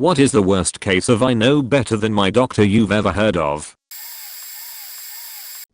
What is the worst case of I know better than my doctor you've ever heard of?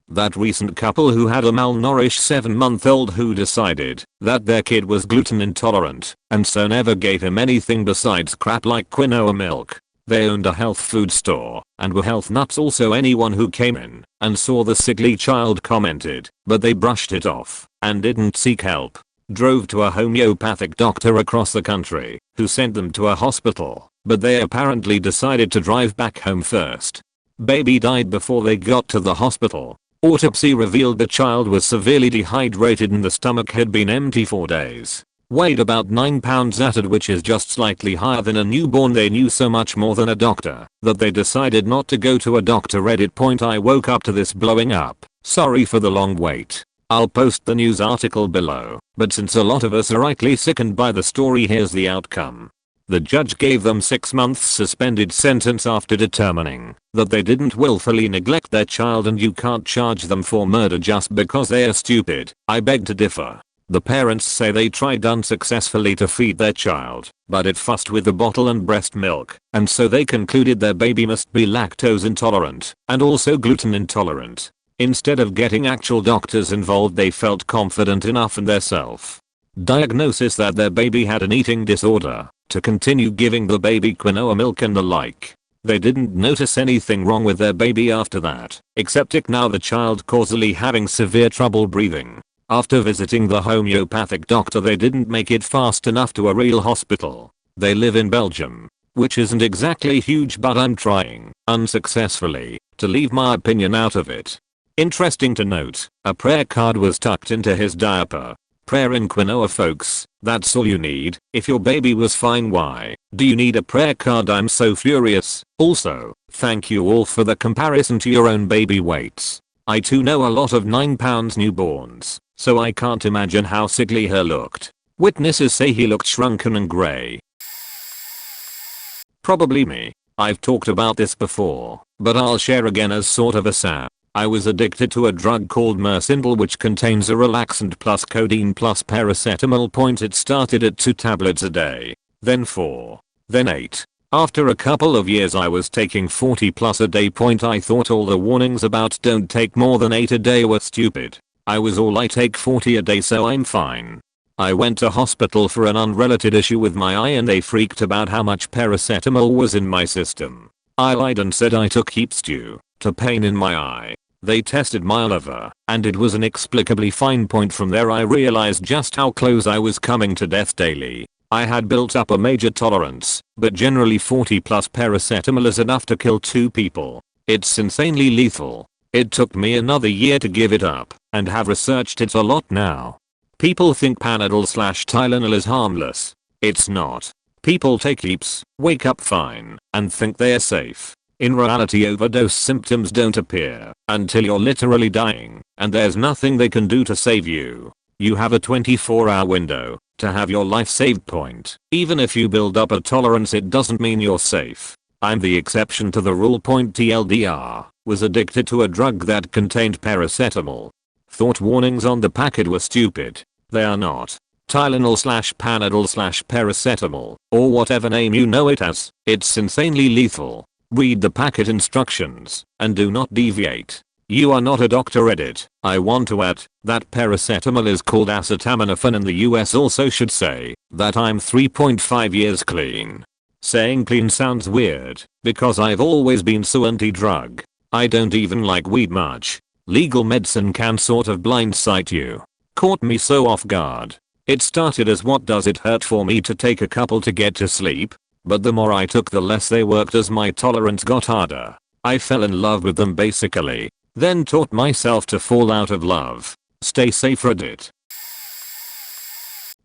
That recent couple who had a malnourished 7-month-old who decided that their kid was gluten intolerant and so never gave him anything besides crap like quinoa milk. They owned a health food store and were health nuts. Also, anyone who came in and saw the sickly child commented, but they brushed it off and didn't seek help. Drove to a homeopathic doctor across the country who sent them to a hospital, but they apparently decided to drive back home first. Baby died before they got to the hospital. Autopsy revealed the child was severely dehydrated and the stomach had been empty for days. Weighed about 9 pounds at it, which is just slightly higher than a newborn. They knew so much more than a doctor that they decided not to go to a doctor. Reddit point: I woke up to this blowing up. Sorry for the long wait. I'll post the news article below, but since a lot of us are rightly sickened by the story, here's the outcome. The judge gave them 6 months suspended sentence after determining that they didn't willfully neglect their child, and you can't charge them for murder just because they are stupid. I beg to differ. The parents say they tried unsuccessfully to feed their child, but it fussed with the bottle and breast milk, and so they concluded their baby must be lactose intolerant and also gluten intolerant. Instead of getting actual doctors involved, they felt confident enough in their self-diagnosis that their baby had an eating disorder to continue giving the baby quinoa milk and the like. They didn't notice anything wrong with their baby after that, except now the child causally having severe trouble breathing. After visiting the homeopathic doctor, they didn't make it fast enough to a real hospital. They live in Belgium, which isn't exactly huge, but I'm trying, unsuccessfully, to leave my opinion out of it. Interesting to note, a prayer card was tucked into his diaper. Prayer in quinoa, folks, that's all you need. If your baby was fine, why do you need a prayer card? I'm so furious. Also, thank you all for the comparison to your own baby weights. I too know a lot of 9 pounds newborns, so I can't imagine how sickly her looked. Witnesses say he looked shrunken and grey. Probably me. I've talked about this before, but I'll share again as sort of a sap. I was addicted to a drug called Mercindal, which contains a relaxant plus codeine plus paracetamol. It started at 2 tablets a day, then 4, then 8. After a couple of years I was taking 40 plus a day. I thought all the warnings about don't take more than 8 a day were stupid. I was all I take 40 a day, so I'm fine. I went to hospital for an unrelated issue with my eye and they freaked about how much paracetamol was in my system. I lied and said I took heaps due to pain in my eye. They tested my liver and it was inexplicably fine. From there I realized just how close I was coming to death daily. I had built up a major tolerance, but generally 40 plus paracetamol is enough to kill 2 people. It's insanely lethal. It took me another year to give it up and have researched it a lot now. People think Panadol/Tylenol is harmless. It's not. People take heaps, wake up fine, and think they're safe. In reality, overdose symptoms don't appear until you're literally dying, and there's nothing they can do to save you. You have a 24-hour window to have your life saved. Even if you build up a tolerance, it doesn't mean you're safe. I'm the exception to the rule. TLDR, was addicted to a drug that contained paracetamol. Thought warnings on the packet were stupid. They are not. Tylenol/Panadol/paracetamol, or whatever name you know it as, it's insanely lethal. Read the packet instructions and do not deviate. You are not a doctor. Reddit. I want to add that paracetamol is called acetaminophen in the US. Also should say that I'm 3.5 years clean. Saying clean sounds weird because I've always been so anti-drug. I don't even like weed much. Legal medicine can sort of blindside you. Caught me so off guard. It started as what does it hurt for me to take a couple to get to sleep? But the more I took, the less they worked as my tolerance got harder. I fell in love with them basically. Then taught myself to fall out of love. Stay safe, Reddit.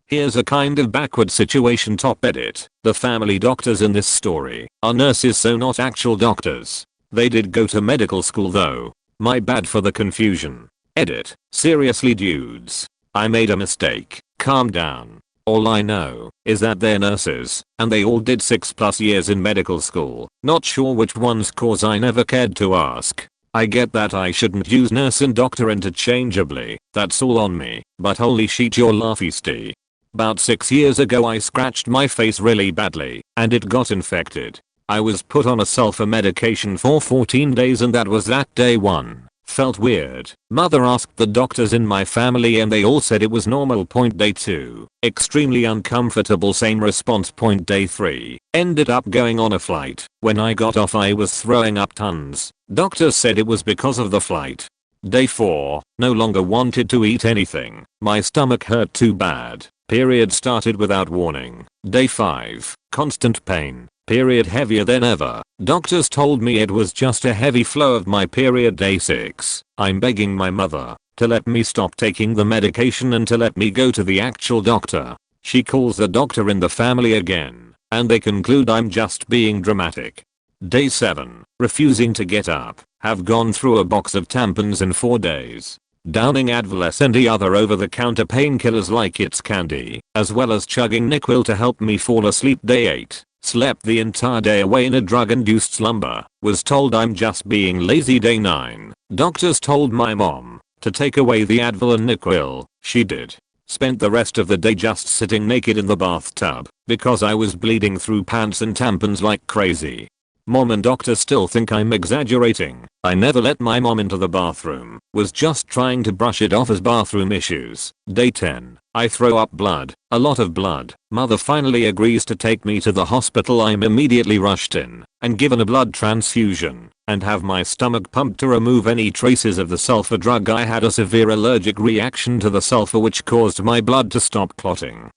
Here's a kind of backward situation. Top edit. The family doctors in this story are nurses, so not actual doctors. They did go to medical school though. My bad for the confusion. Edit. Seriously dudes. I made a mistake. Calm down. All I know is that they're nurses and they all did 6+ years in medical school. Not sure which ones, cause I never cared to ask. I get that I shouldn't use nurse and doctor interchangeably. That's all on me. But holy shit, you're laughisty. About 6 years ago I scratched my face really badly and it got infected. I was put on a sulfur medication for 14 days and that was that day 1. Felt weird. Mother asked the doctors in my family and they all said it was normal. Day 2. Extremely uncomfortable. Same response. Day 3. Ended up going on a flight. When I got off I was throwing up tons. Doctors said it was because of the flight. Day 4. No longer wanted to eat anything. My stomach hurt too bad. Period started without warning. Day 5. Constant pain. Period heavier than ever. Doctors told me it was just a heavy flow of my period. Day 6. I'm begging my mother to let me stop taking the medication and to let me go to the actual doctor. She calls the doctor in the family again and they conclude I'm just being dramatic. Day 7. Refusing to get up. Have gone through a box of tampons in 4 days. Downing Advil and the other over-the-counter painkillers like it's candy, as well as chugging NyQuil to help me fall asleep. Day 8. Slept the entire day away in a drug-induced slumber. Was told I'm just being lazy. Day 9. Doctors told my mom to take away the Advil and NyQuil. She did. Spent the rest of the day just sitting naked in the bathtub because I was bleeding through pants and tampons like crazy. Mom and doctor still think I'm exaggerating. I never let my mom into the bathroom. Was just trying to brush it off as bathroom issues. Day 10. I throw up blood. A lot of blood. Mother finally agrees to take me to the hospital. I'm immediately rushed in and given a blood transfusion and have my stomach pumped to remove any traces of the sulfur drug. I had a severe allergic reaction to the sulfur which caused my blood to stop clotting.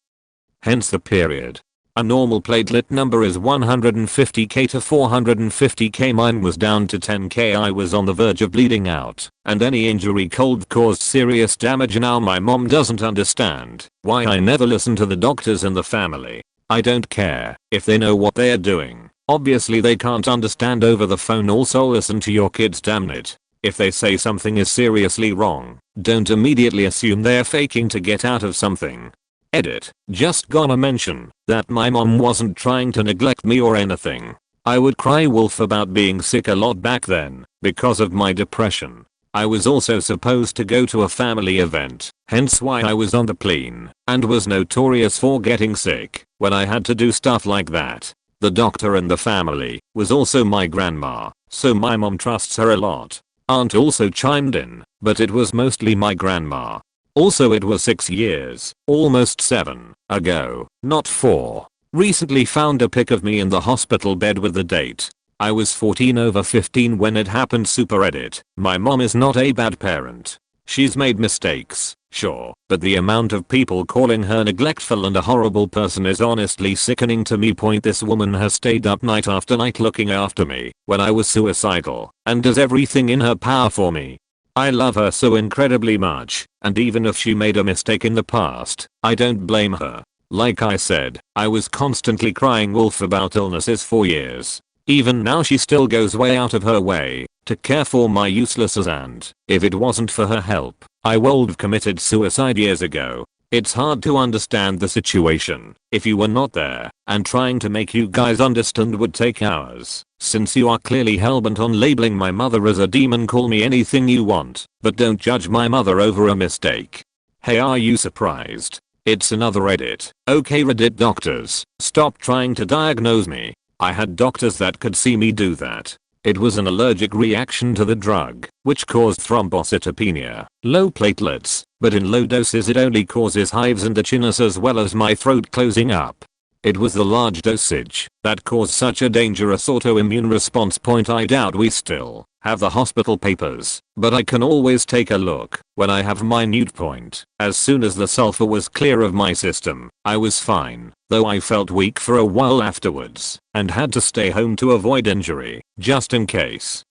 Hence the period. A normal platelet number is 150k to 450k. Mine was down to 10k. I was on the verge of bleeding out and any injury cold caused serious damage. Now my mom doesn't understand why I never listen to the doctors in the family. I don't care if they know what they're doing. Obviously they can't understand over the phone. Also listen to your kids, damn it. If they say something is seriously wrong, don't immediately assume they're faking to get out of something. Edit. Just gonna mention that my mom wasn't trying to neglect me or anything. I would cry wolf about being sick a lot back then because of my depression. I was also supposed to go to a family event, hence why I was on the plane and was notorious for getting sick when I had to do stuff like that. The doctor in the family was also my grandma, so my mom trusts her a lot. Aunt also chimed in, but it was mostly my grandma. Also it was 6 years, almost 7, ago, not 4. Recently found a pic of me in the hospital bed with the date. I was 14/15 when it happened. Super edit. My mom is not a bad parent. She's made mistakes, sure, but the amount of people calling her neglectful and a horrible person is honestly sickening to me. This woman has stayed up night after night looking after me when I was suicidal and does everything in her power for me. I love her so incredibly much, and even if she made a mistake in the past, I don't blame her. Like I said, I was constantly crying wolf about illnesses for years. Even now she still goes way out of her way to care for my uselesses, and if it wasn't for her help, I would've committed suicide years ago. It's hard to understand the situation if you were not there, and trying to make you guys understand would take hours. Since you are clearly hellbent on labeling my mother as a demon, call me anything you want, but don't judge my mother over a mistake. Hey, are you surprised? It's another edit. Okay Reddit doctors, stop trying to diagnose me. I had doctors that could see me do that. It was an allergic reaction to the drug, which caused thrombocytopenia, low platelets, but in low doses it only causes hives and itchiness as well as my throat closing up. It was the large dosage that caused such a dangerous autoimmune response. I doubt we still have the hospital papers, but I can always take a look when I have minute point. As soon as the sulfur was clear of my system, I was fine, though I felt weak for a while afterwards and had to stay home to avoid injury, just in case.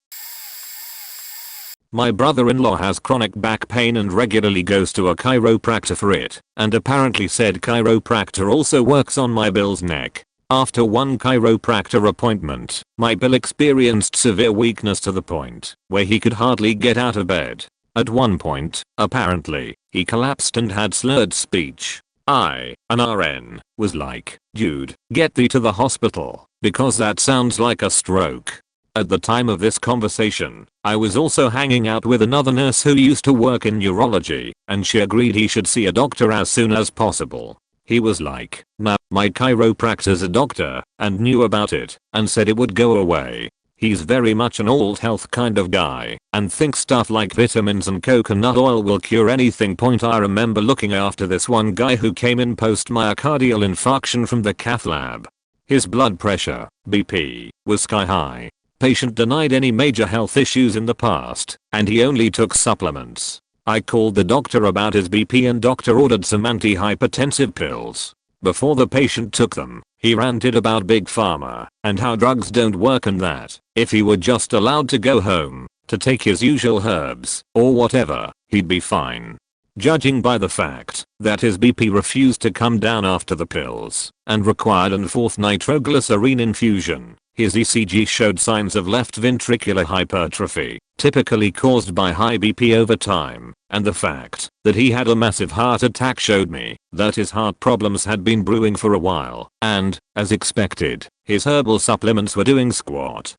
My brother-in-law has chronic back pain and regularly goes to a chiropractor for it, and apparently said chiropractor also works on my Bill's neck. After one chiropractor appointment, my Bill experienced severe weakness to the point where he could hardly get out of bed. At one point, apparently, he collapsed and had slurred speech. I, an RN, was like, dude, get thee to the hospital, because that sounds like a stroke. At the time of this conversation, I was also hanging out with another nurse who used to work in neurology, and she agreed he should see a doctor as soon as possible. He was like, nah, my chiropractor's a doctor and knew about it and said it would go away. He's very much an alt health kind of guy and thinks stuff like vitamins and coconut oil will cure anything. I remember looking after this one guy who came in post myocardial infarction from the cath lab. His blood pressure, BP, was sky high. Patient denied any major health issues in the past and he only took supplements. I called the doctor about his BP and doctor ordered some antihypertensive pills. Before the patient took them, he ranted about big pharma and how drugs don't work and that if he were just allowed to go home to take his usual herbs or whatever, he'd be fine. Judging by the fact that his BP refused to come down after the pills and required an fourth nitroglycerine infusion, his ECG showed signs of left ventricular hypertrophy, typically caused by high BP over time, and the fact that he had a massive heart attack showed me that his heart problems had been brewing for a while, and, as expected, his herbal supplements were doing squat.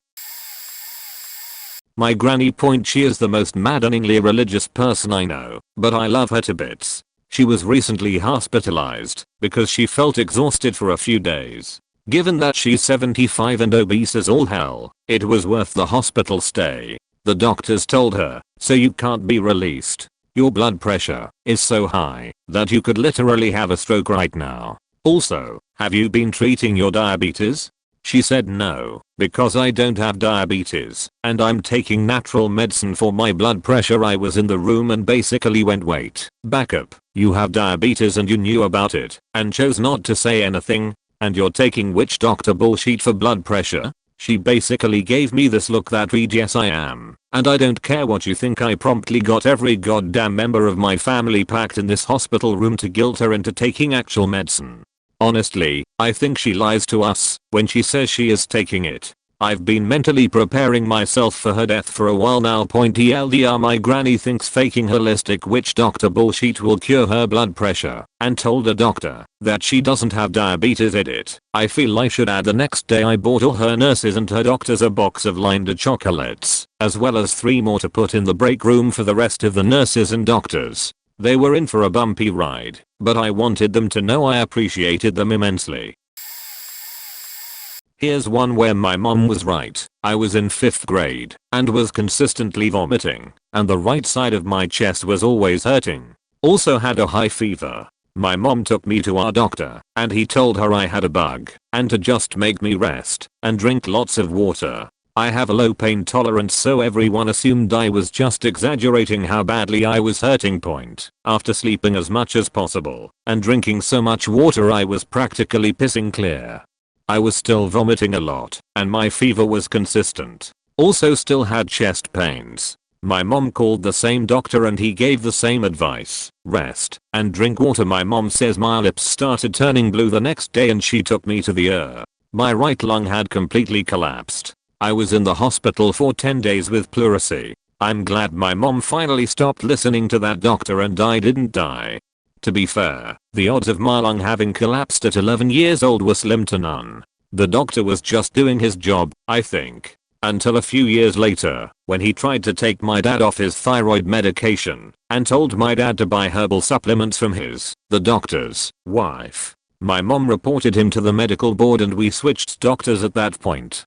My granny. She is the most maddeningly religious person I know, but I love her to bits. She was recently hospitalized because she felt exhausted for a few days. Given that she's 75 and obese as all hell, it was worth the hospital stay. The doctors told her, so you can't be released. Your blood pressure is so high that you could literally have a stroke right now. Also, have you been treating your diabetes? She said no, because I don't have diabetes and I'm taking natural medicine for my blood pressure. I was in the room and basically went, wait, back up, you have diabetes and you knew about it and chose not to say anything, and you're taking witch doctor bullshit for blood pressure? She basically gave me this look that read, yes I am, and I don't care what you think. I promptly got every goddamn member of my family packed in this hospital room to guilt her into taking actual medicine. Honestly, I think she lies to us when she says she is taking it. I've been mentally preparing myself for her death for a while now. TLDR, my granny thinks faking holistic witch doctor bullshit will cure her blood pressure and told a doctor that she doesn't have diabetes. Edit. I feel I should add the next day I bought all her nurses and her doctors a box of Linda chocolates, as well as 3 more to put in the break room for the rest of the nurses and doctors. They were in for a bumpy ride, but I wanted them to know I appreciated them immensely. Here's one where my mom was right. I was in 5th grade and was consistently vomiting, and the right side of my chest was always hurting. Also had a high fever. My mom took me to our doctor and he told her I had a bug and to just make me rest and drink lots of water. I have a low pain tolerance, so everyone assumed I was just exaggerating how badly I was hurting. After sleeping as much as possible and drinking so much water I was practically pissing clear. I was still vomiting a lot and my fever was consistent. Also still had chest pains. My mom called the same doctor and he gave the same advice, rest and drink water. My mom says my lips started turning blue the next day and she took me to the ER. My right lung had completely collapsed. I was in the hospital for 10 days with pleurisy. I'm glad my mom finally stopped listening to that doctor and I didn't die. To be fair, the odds of my lung having collapsed at 11 years old were slim to none. The doctor was just doing his job, I think. Until a few years later, when he tried to take my dad off his thyroid medication and told my dad to buy herbal supplements from the doctor's wife. My mom reported him to the medical board and we switched doctors at that point.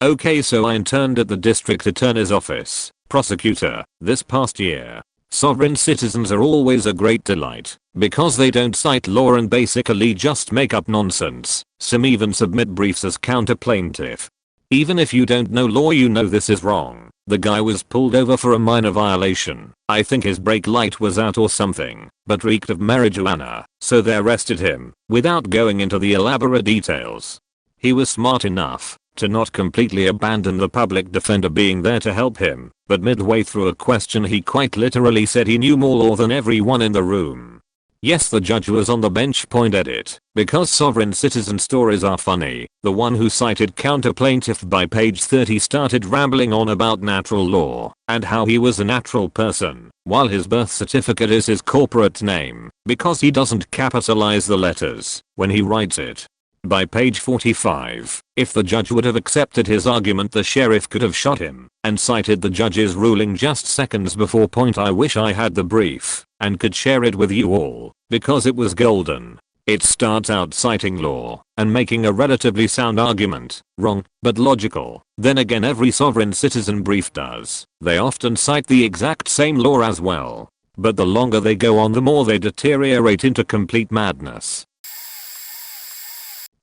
Okay, so I interned at the district attorney's office, prosecutor, this past year. Sovereign citizens are always a great delight, because they don't cite law and basically just make up nonsense. Some even submit briefs as counter-plaintiff. Even if you don't know law, you know this is wrong. The guy was pulled over for a minor violation. I think his brake light was out or something, but reeked of marijuana, so they arrested him, without going into the elaborate details. He was smart enough to not completely abandon the public defender being there to help him, but midway through a question he quite literally said he knew more law than everyone in the room. Yes, the judge was on the bench. Edit. Because sovereign citizen stories are funny, the one who cited counter-plaintiff by page 30 started rambling on about natural law and how he was a natural person while his birth certificate is his corporate name because he doesn't capitalize the letters when he writes it. By page 45, if the judge would have accepted his argument, the sheriff could have shot him, and cited the judge's ruling just seconds before. I wish I had the brief and could share it with you all, because it was golden. It starts out citing law and making a relatively sound argument, wrong, but logical. Then again, every sovereign citizen brief does. They often cite the exact same law as well. But the longer they go on, the more they deteriorate into complete madness.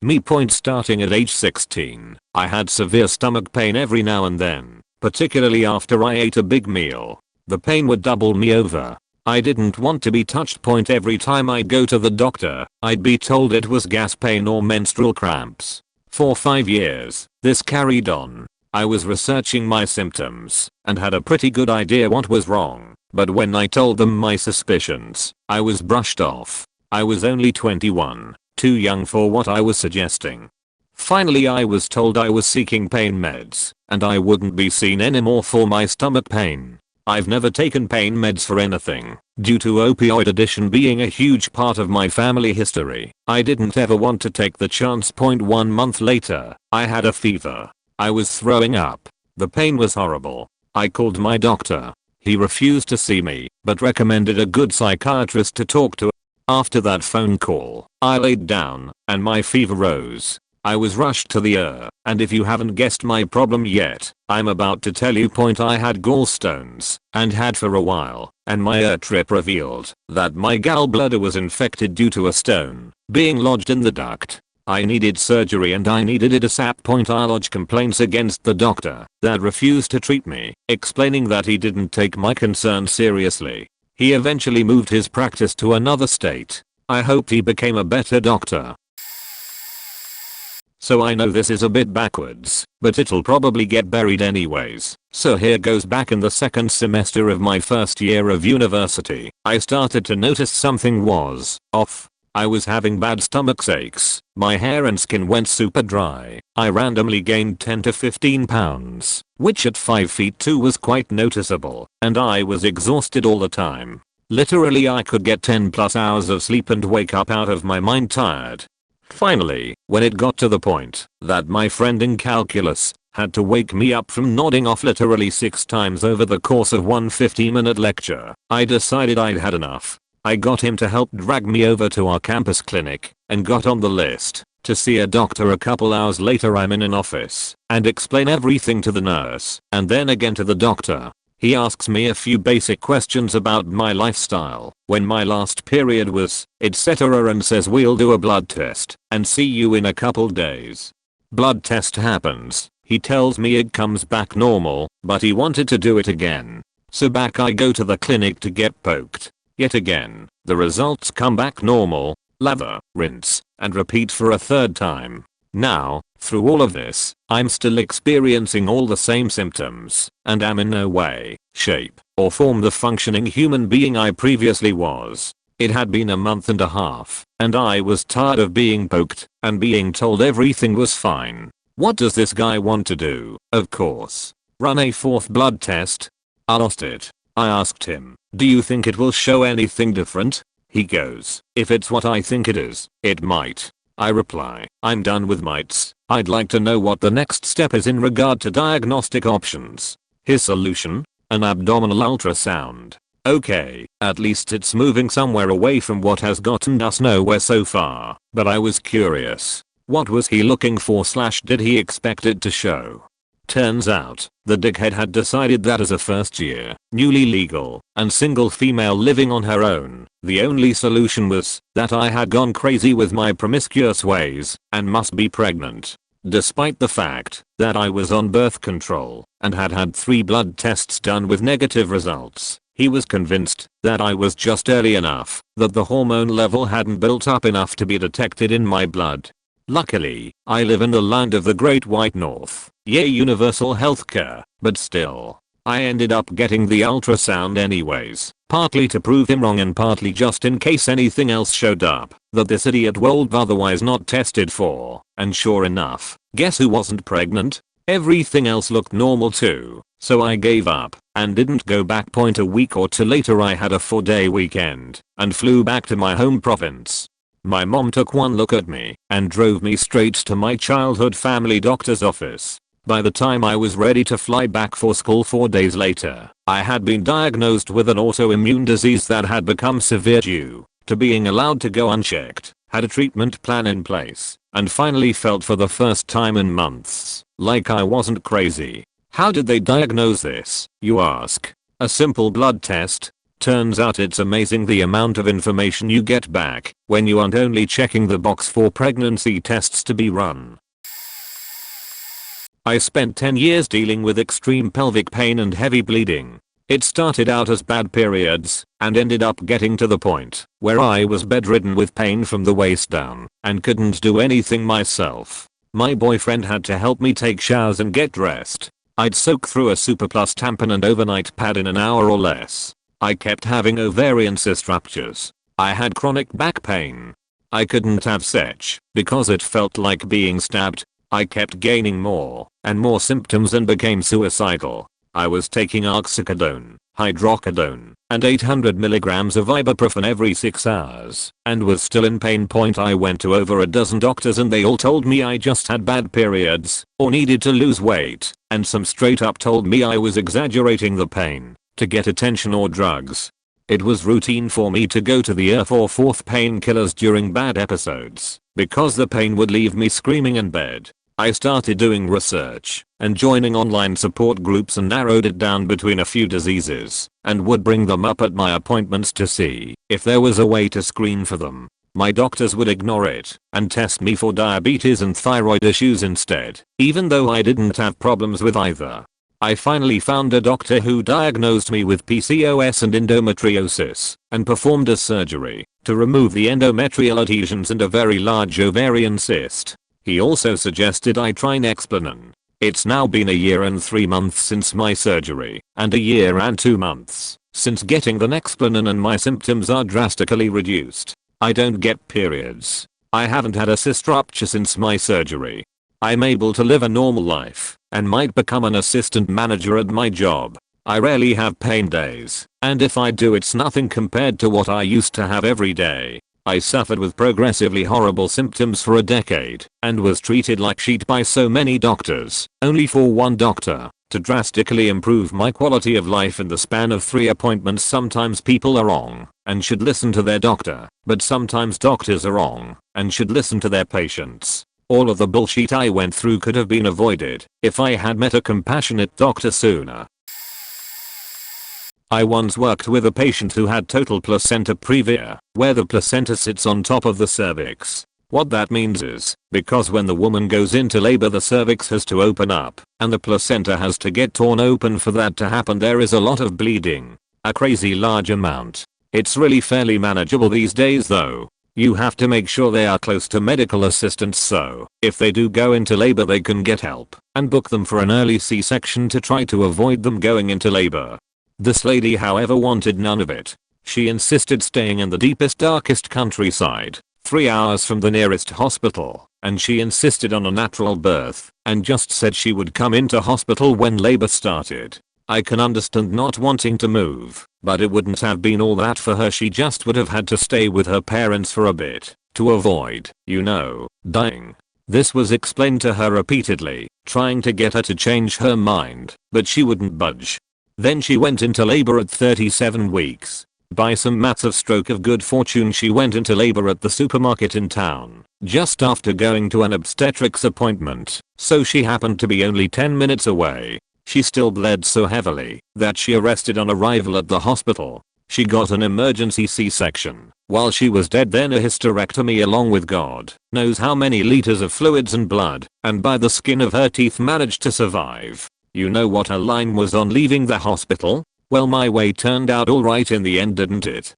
Me. Starting at age 16, I had severe stomach pain every now and then, particularly after I ate a big meal. The pain would double me over. I didn't want to be touched. Every time I'd go to the doctor, I'd be told it was gas pain or menstrual cramps. For 5 years, this carried on. I was researching my symptoms and had a pretty good idea what was wrong, but when I told them my suspicions, I was brushed off. I was only 21, too young for what I was suggesting. Finally, I was told I was seeking pain meds, and I wouldn't be seen anymore for my stomach pain. I've never taken pain meds for anything, due to opioid addiction being a huge part of my family history. I didn't ever want to take the chance. 1 month later, I had a fever. I was throwing up. The pain was horrible. I called my doctor. He refused to see me, but recommended a good psychiatrist to talk to. After that phone call, I laid down, and my fever rose. I was rushed to the ER, and if you haven't guessed my problem yet, I'm about to tell you. I had gallstones, and had for a while, and my ER trip revealed that my gallbladder was infected due to a stone being lodged in the duct. I needed surgery and I needed it ASAP. I lodged complaints against the doctor that refused to treat me, explaining that he didn't take my concern seriously. He eventually moved his practice to another state. I hoped he became a better doctor. So I know this is a bit backwards, but it'll probably get buried anyways. So here goes. Back in the second semester of my first year of university, I started to notice something was off. I was having bad stomach aches, my hair and skin went super dry, I randomly gained 10 to 15 pounds, which at 5'2" was quite noticeable, and I was exhausted all the time. Literally I could get 10 plus hours of sleep and wake up out of my mind tired. Finally, when it got to the point that my friend in calculus had to wake me up from nodding off literally 6 times over the course of one 50-minute lecture, I decided I'd had enough. I got him to help drag me over to our campus clinic and got on the list to see a doctor. A couple hours later, I'm in an office and explain everything to the nurse and then again to the doctor. He asks me a few basic questions about my lifestyle, when my last period was, etc., and says we'll do a blood test and see you in a couple days. Blood test happens. He tells me it comes back normal, but he wanted to do it again. So back I go to the clinic to get poked. Yet again, the results come back normal. Lather, rinse, and repeat for a third time. Now, through all of this, I'm still experiencing all the same symptoms, and am in no way, shape, or form the functioning human being I previously was. It had been a month and a half, and I was tired of being poked and being told everything was fine. What does this guy want to do? Of course, run a 4th blood test. I lost it. I asked him, do you think it will show anything different? He goes, if it's what I think it is, it might. I reply, I'm done with mites. I'd like to know what the next step is in regard to diagnostic options. His solution? An abdominal ultrasound. Okay, at least it's moving somewhere away from what has gotten us nowhere so far. But I was curious. What was he looking for / did he expect it to show? Turns out, the dickhead had decided that as a first year, newly legal, and single female living on her own, the only solution was that I had gone crazy with my promiscuous ways and must be pregnant. Despite the fact that I was on birth control and had had 3 blood tests done with negative results, he was convinced that I was just early enough, that the hormone level hadn't built up enough to be detected in my blood. Luckily, I live in the land of the Great White North. Yay, universal healthcare, but still, I ended up getting the ultrasound anyways, partly to prove him wrong and partly just in case anything else showed up that this idiot would otherwise not tested for, and sure enough, guess who wasn't pregnant? Everything else looked normal too, so I gave up and didn't go back. A week or two later I had a 4-day weekend and flew back to my home province. My mom took one look at me and drove me straight to my childhood family doctor's office. By the time I was ready to fly back for school 4 days later, I had been diagnosed with an autoimmune disease that had become severe due to being allowed to go unchecked, had a treatment plan in place, and finally felt for the first time in months like I wasn't crazy. How did they diagnose this, you ask? A simple blood test? Turns out it's amazing the amount of information you get back when you aren't only checking the box for pregnancy tests to be run. I spent 10 years dealing with extreme pelvic pain and heavy bleeding. It started out as bad periods and ended up getting to the point where I was bedridden with pain from the waist down and couldn't do anything myself. My boyfriend had to help me take showers and get dressed. I'd soak through a Super Plus tampon and overnight pad in an hour or less. I kept having ovarian cyst ruptures. I had chronic back pain. I couldn't have sex because it felt like being stabbed. I kept gaining more and more symptoms and became suicidal. I was taking oxycodone, hydrocodone, and 800 milligrams of ibuprofen every 6 hours and was still in pain. I went to over a dozen doctors and they all told me I just had bad periods or needed to lose weight, and some straight up told me I was exaggerating the pain to get attention or drugs. It was routine for me to go to the earth or fourth painkillers during bad episodes because the pain would leave me screaming in bed. I started doing research and joining online support groups and narrowed it down between a few diseases and would bring them up at my appointments to see if there was a way to screen for them. My doctors would ignore it and test me for diabetes and thyroid issues instead, even though I didn't have problems with either. I finally found a doctor who diagnosed me with PCOS and endometriosis and performed a surgery to remove the endometrial adhesions and a very large ovarian cyst. He also suggested I try Nexplanon. It's now been a year and 3 months since my surgery and a year and 2 months since getting the Nexplanon, and my symptoms are drastically reduced. I don't get periods. I haven't had a cyst rupture since my surgery. I'm able to live a normal life and might become an assistant manager at my job. I rarely have pain days, and if I do it's nothing compared to what I used to have every day. I suffered with progressively horrible symptoms for a decade and was treated like shit by so many doctors, only for one doctor to drastically improve my quality of life in the span of 3 appointments. Sometimes people are wrong and should listen to their doctor, but sometimes doctors are wrong and should listen to their patients. All of the bullshit I went through could have been avoided if I had met a compassionate doctor sooner. I once worked with a patient who had total placenta previa, where the placenta sits on top of the cervix. What that means is, because when the woman goes into labor the cervix has to open up, and the placenta has to get torn open. For that to happen there is a lot of bleeding. A crazy large amount. It's really fairly manageable these days though. You have to make sure they are close to medical assistance, so if they do go into labor they can get help and book them for an early C-section to try to avoid them going into labor. This lady however wanted none of it. She insisted staying in the deepest darkest countryside, 3 hours from the nearest hospital, and she insisted on a natural birth and just said she would come into hospital when labor started. I can understand not wanting to move, but it wouldn't have been all that for her. She just would have had to stay with her parents for a bit to avoid, dying. This was explained to her repeatedly, trying to get her to change her mind, but she wouldn't budge. Then she went into labor at 37 weeks. By some massive stroke of good fortune she went into labor at the supermarket in town, just after going to an obstetrics appointment, so she happened to be only 10 minutes away. She still bled so heavily that she arrested on arrival at the hospital. She got an emergency C-section while she was dead, then a hysterectomy along with God knows how many liters of fluids and blood, and by the skin of her teeth managed to survive. You know what her line was on leaving the hospital? Well, my way turned out alright in the end, didn't it?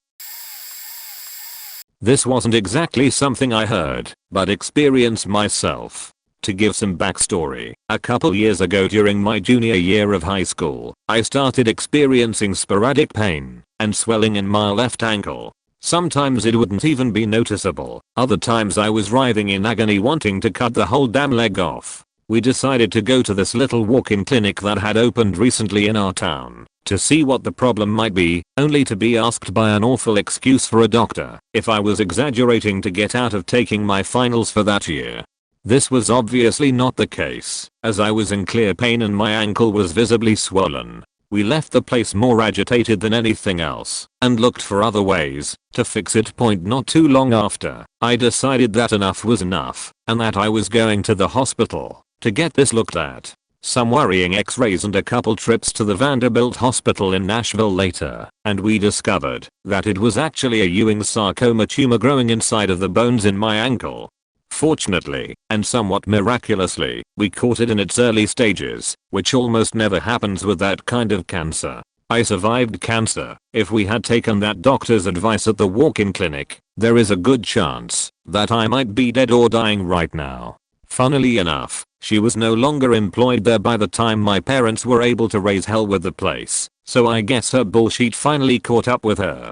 This wasn't exactly something I heard, but experienced myself. To give some backstory, a couple years ago during my junior year of high school, I started experiencing sporadic pain and swelling in my left ankle. Sometimes it wouldn't even be noticeable, other times I was writhing in agony wanting to cut the whole damn leg off. We decided to go to this little walk-in clinic that had opened recently in our town. to see what the problem might be, only to be asked by an awful excuse for a doctor if I was exaggerating to get out of taking my finals for that year. This was obviously not the case, as I was in clear pain and my ankle was visibly swollen. We left the place more agitated than anything else and looked for other ways to fix it. Not too long after, I decided that enough was enough and that I was going to the hospital to get this looked at. Some worrying x-rays and a couple trips to the Vanderbilt Hospital in Nashville later, and we discovered that it was actually a Ewing sarcoma tumor growing inside of the bones in my ankle. Fortunately, and somewhat miraculously, we caught it in its early stages, which almost never happens with that kind of cancer. I survived cancer. If we had taken that doctor's advice at the walk-in clinic, there is a good chance that I might be dead or dying right now. Funnily enough, she was no longer employed there by the time my parents were able to raise hell with the place, so I guess her bullshit finally caught up with her.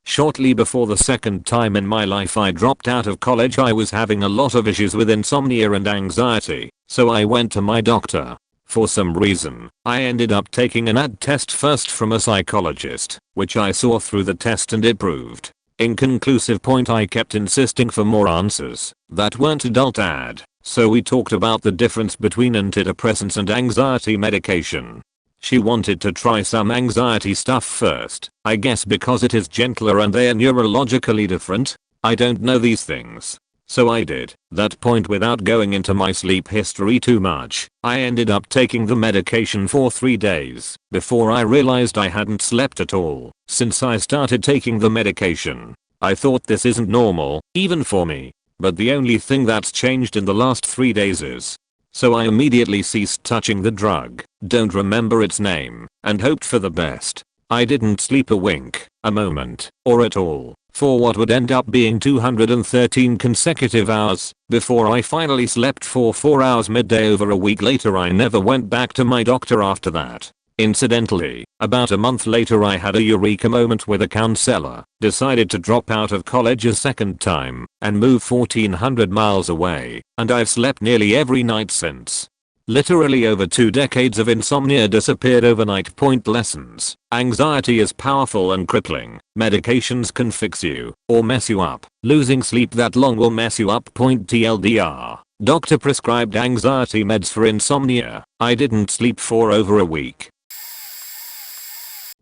Shortly before the second time in my life I dropped out of college, I was having a lot of issues with insomnia and anxiety, so I went to my doctor. For some reason, I ended up taking an AD test first from a psychologist, which I saw through the test and it proved inconclusive. I kept insisting for more answers that weren't adult AD, so we talked about the difference between antidepressants and anxiety medication. She wanted to try some anxiety stuff first, I guess because it is gentler and they are neurologically different. I don't know these things. So I did that. Without going into my sleep history too much, I ended up taking the medication for 3 days before I realized I hadn't slept at all since I started taking the medication. I thought this isn't normal, even for me. But the only thing that's changed in the last 3 days is. So I immediately ceased touching the drug, don't remember its name, and hoped for the best. I didn't sleep a wink, a moment, or at all, for what would end up being 213 consecutive hours, before I finally slept for 4 hours midday. Over a week later I never went back to my doctor after that. Incidentally, about a month later I had a eureka moment with a counselor, decided to drop out of college a second time, and move 1400 miles away, and I've slept nearly every night since. Literally over 2 decades of insomnia disappeared overnight. Lessons. Anxiety is powerful and crippling. Medications can fix you, or mess you up. Losing sleep that long will mess you up. TLDR. Doctor prescribed anxiety meds for insomnia. I didn't sleep for over a week.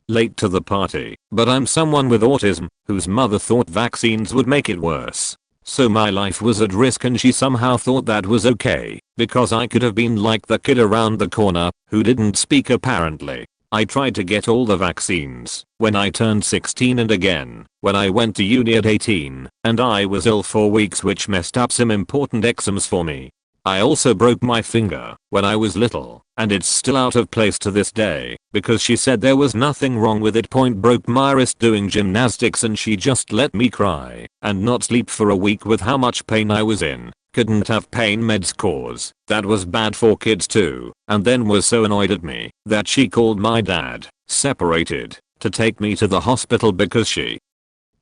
Late to the party, but I'm someone with autism whose mother thought vaccines would make it worse. So my life was at risk and she somehow thought that was okay, because I could have been like the kid around the corner who didn't speak apparently. I tried to get all the vaccines when I turned 16 and again when I went to uni at 18, and I was ill for weeks, which messed up some important exams for me. I also broke my finger when I was little, and it's still out of place to this day because she said there was nothing wrong with it. Broke my wrist doing gymnastics and she just let me cry and not sleep for a week with how much pain I was in. Couldn't have pain meds cause that was bad for kids too, and then was so annoyed at me that she called my dad, separated, to take me to the hospital because she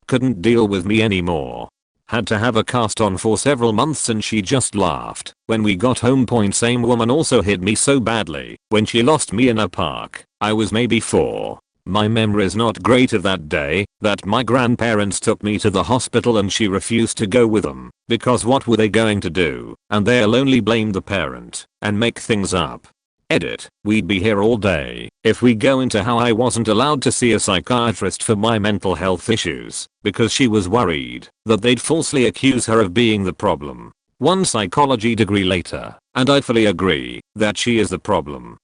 couldn't deal with me anymore. Had to have a cast on for several months and she just laughed when we got home. Same woman also hit me so badly when she lost me in a park. I was maybe 4. My memory's not great of that day, that my grandparents took me to the hospital and she refused to go with them because what were they going to do? And they'll only blame the parent and make things up. Edit. We'd be here all day if we go into how I wasn't allowed to see a psychiatrist for my mental health issues because she was worried that they'd falsely accuse her of being the problem. 1 psychology degree later, and I fully agree that she is the problem.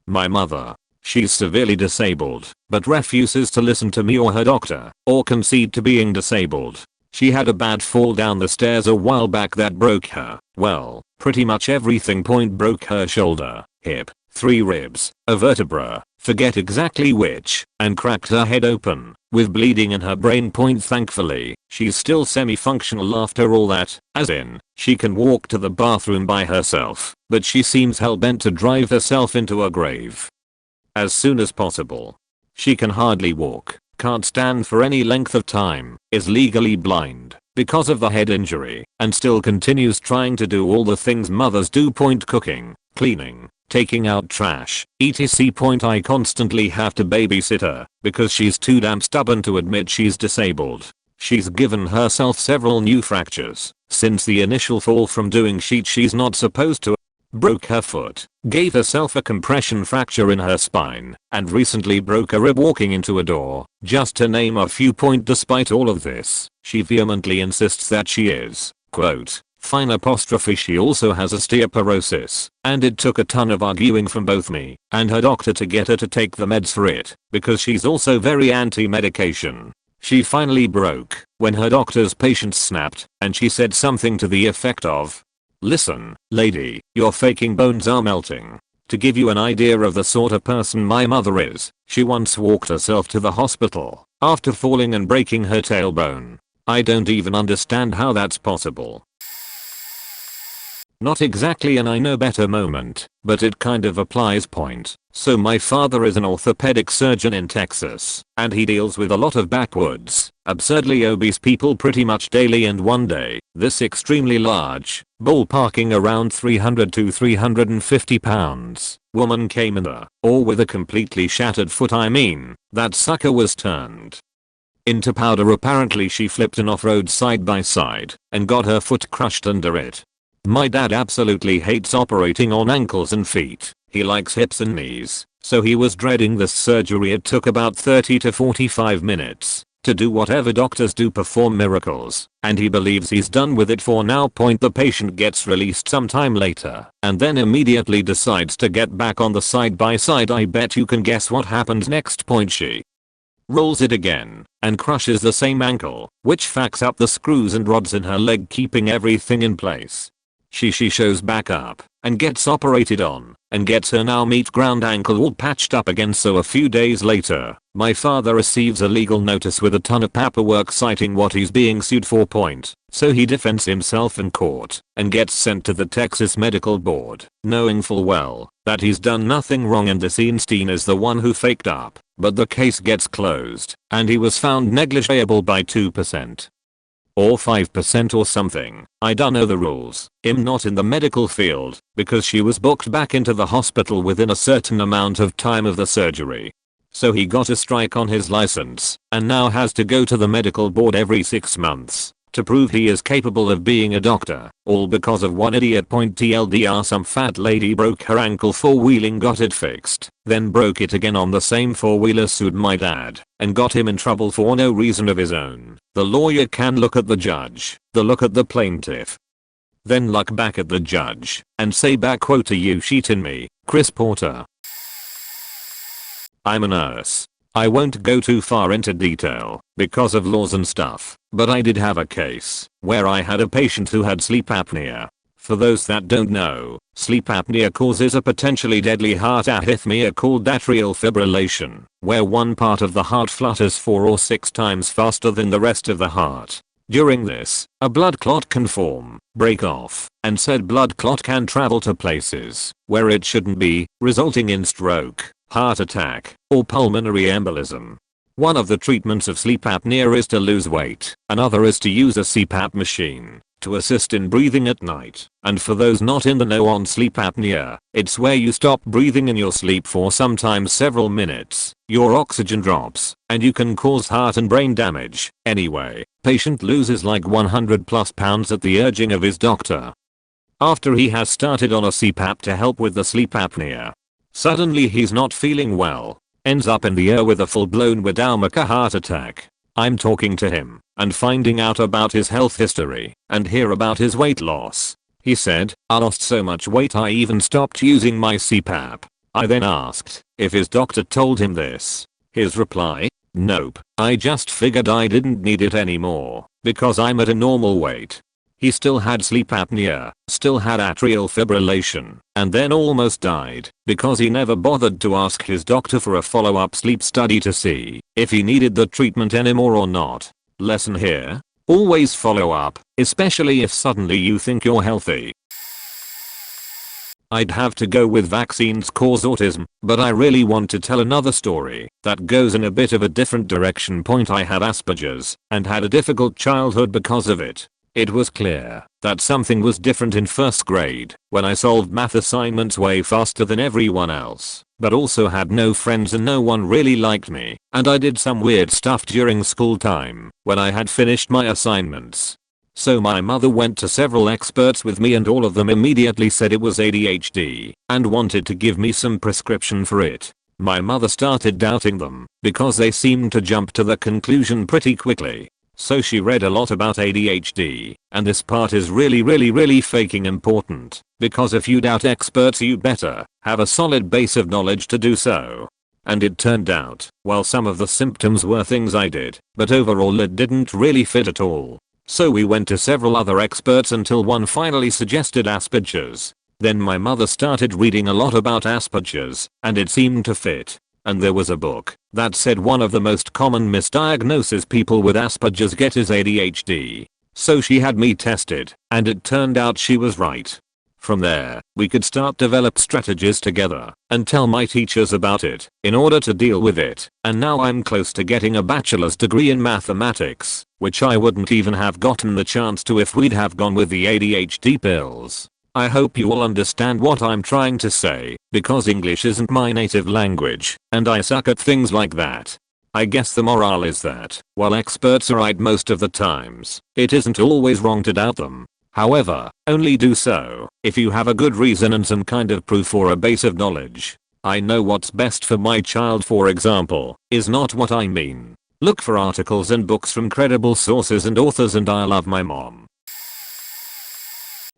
My mother. She's severely disabled, but refuses to listen to me or her doctor, or concede to being disabled. She had a bad fall down the stairs a while back that broke her, well, pretty much everything. Broke her shoulder, hip, 3 ribs, a vertebra, forget exactly which, and cracked her head open, with bleeding in her brain. Thankfully, she's still semi-functional after all that, as in, she can walk to the bathroom by herself, but she seems hell-bent to drive herself into a grave as soon as possible. She can hardly walk, can't stand for any length of time, is legally blind, because of the head injury and still continues trying to do all the things mothers do. Cooking, cleaning, taking out trash, etc. I constantly have to babysit her because she's too damn stubborn to admit she's disabled. She's given herself several new fractures since the initial fall from doing shit she's not supposed to. Broke her foot, gave herself a compression fracture in her spine, and recently broke a rib walking into a door, just to name a few. Despite all of this, she vehemently insists that she is, quote, fine apostrophe. She also has osteoporosis, and it took a ton of arguing from both me and her doctor to get her to take the meds for it, because she's also very anti-medication. She finally broke when her doctor's patience snapped, and she said something to the effect of, listen, lady, your faking bones are melting. To give you an idea of the sort of person my mother is, she once walked herself to the hospital after falling and breaking her tailbone. I don't even understand how that's possible. Not exactly an I know better moment, but it kind of applies. So my father is an orthopedic surgeon in Texas, and he deals with a lot of backwards, absurdly obese people pretty much daily. And one day, this extremely large, ballparking around 300 to 350 pounds, woman came in or with a completely shattered foot. I mean, that sucker was turned into powder. Apparently she flipped an off-road side by side and got her foot crushed under it. My dad absolutely hates operating on ankles and feet. He likes hips and knees, so he was dreading this surgery. It took about 30 to 45 minutes to do whatever doctors do, perform miracles, and he believes he's done with it for now. The patient gets released sometime later and then immediately decides to get back on the side by side. I bet you can guess what happens next. She rolls it again and crushes the same ankle, which fucks up the screws and rods in her leg, keeping everything in place. She shows back up and gets operated on and gets her now meat ground ankle all patched up again. So a few days later, my father receives a legal notice with a ton of paperwork citing what he's being sued for. So he defends himself in court and gets sent to the Texas Medical Board, knowing full well that he's done nothing wrong and this Einstein is the one who faked up. But the case gets closed and he was found negligible by 2%. Or 5% or something. I don't know the rules. I'm not in the medical field, because she was booked back into the hospital within a certain amount of time of the surgery. So he got a strike on his license and now has to go to the medical board every 6 months to prove he is capable of being a doctor, all because of one idiot. TLDR, some fat lady broke her ankle four-wheeling, got it fixed, then broke it again on the same four-wheeler, sued my dad and got him in trouble for no reason of his own. The lawyer can look at the judge, look at the plaintiff, then look back at the judge and say back quote, "Are you cheating me, Chris Porter?" I'm a nurse. I won't go too far into detail because of laws and stuff, but I did have a case where I had a patient who had sleep apnea. For those that don't know, sleep apnea causes a potentially deadly heart arrhythmia called atrial fibrillation, where one part of the heart flutters 4 or 6 times faster than the rest of the heart. During this, a blood clot can form, break off, and said blood clot can travel to places where it shouldn't be, resulting in stroke, heart attack, or pulmonary embolism. One of the treatments of sleep apnea is to lose weight, another is to use a CPAP machine to assist in breathing at night. And for those not in the know on sleep apnea, it's where you stop breathing in your sleep for sometimes several minutes, your oxygen drops, and you can cause heart and brain damage. Anyway, patient loses like 100+ pounds at the urging of his doctor. After he has started on a CPAP to help with the sleep apnea, suddenly he's not feeling well, ends up in the air with a full-blown Wadowmaka heart attack. I'm talking to him and finding out about his health history and hear about his weight loss. He said, "I lost so much weight I even stopped using my CPAP." I then asked if his doctor told him this. His reply, "Nope, I just figured I didn't need it anymore because I'm at a normal weight." He still had sleep apnea, still had atrial fibrillation, and then almost died because he never bothered to ask his doctor for a follow-up sleep study to see if he needed the treatment anymore or not. Lesson here: always follow up, especially if suddenly you think you're healthy. I'd have to go with vaccines cause autism, but I really want to tell another story that goes in a bit of a different direction. I had Asperger's and had a difficult childhood because of it. It was clear that something was different in first grade when I solved math assignments way faster than everyone else, but also had no friends and no one really liked me, and I did some weird stuff during school time when I had finished my assignments. So my mother went to several experts with me and all of them immediately said it was ADHD and wanted to give me some prescription for it. My mother started doubting them because they seemed to jump to the conclusion pretty quickly. So she read a lot about ADHD, and this part is really faking important, because if you doubt experts you better have a solid base of knowledge to do so. And it turned out, while some of the symptoms were things I did, but overall it didn't really fit at all. So we went to several other experts until one finally suggested Asperger's. Then my mother started reading a lot about Asperger's, and it seemed to fit. And there was a book that said one of the most common misdiagnoses people with Asperger's get is ADHD. So she had me tested, and it turned out she was right. From there, we could start develop strategies together and tell my teachers about it in order to deal with it. And now I'm close to getting a bachelor's degree in mathematics, which I wouldn't even have gotten the chance to if we'd have gone with the ADHD pills. I hope you all understand what I'm trying to say, because English isn't my native language, and I suck at things like that. I guess the moral is that, while experts are right most of the times, it isn't always wrong to doubt them. However, only do so if you have a good reason and some kind of proof or a base of knowledge. I know what's best for my child, for example, is not what I mean. Look for articles and books from credible sources and authors, and I love my mom.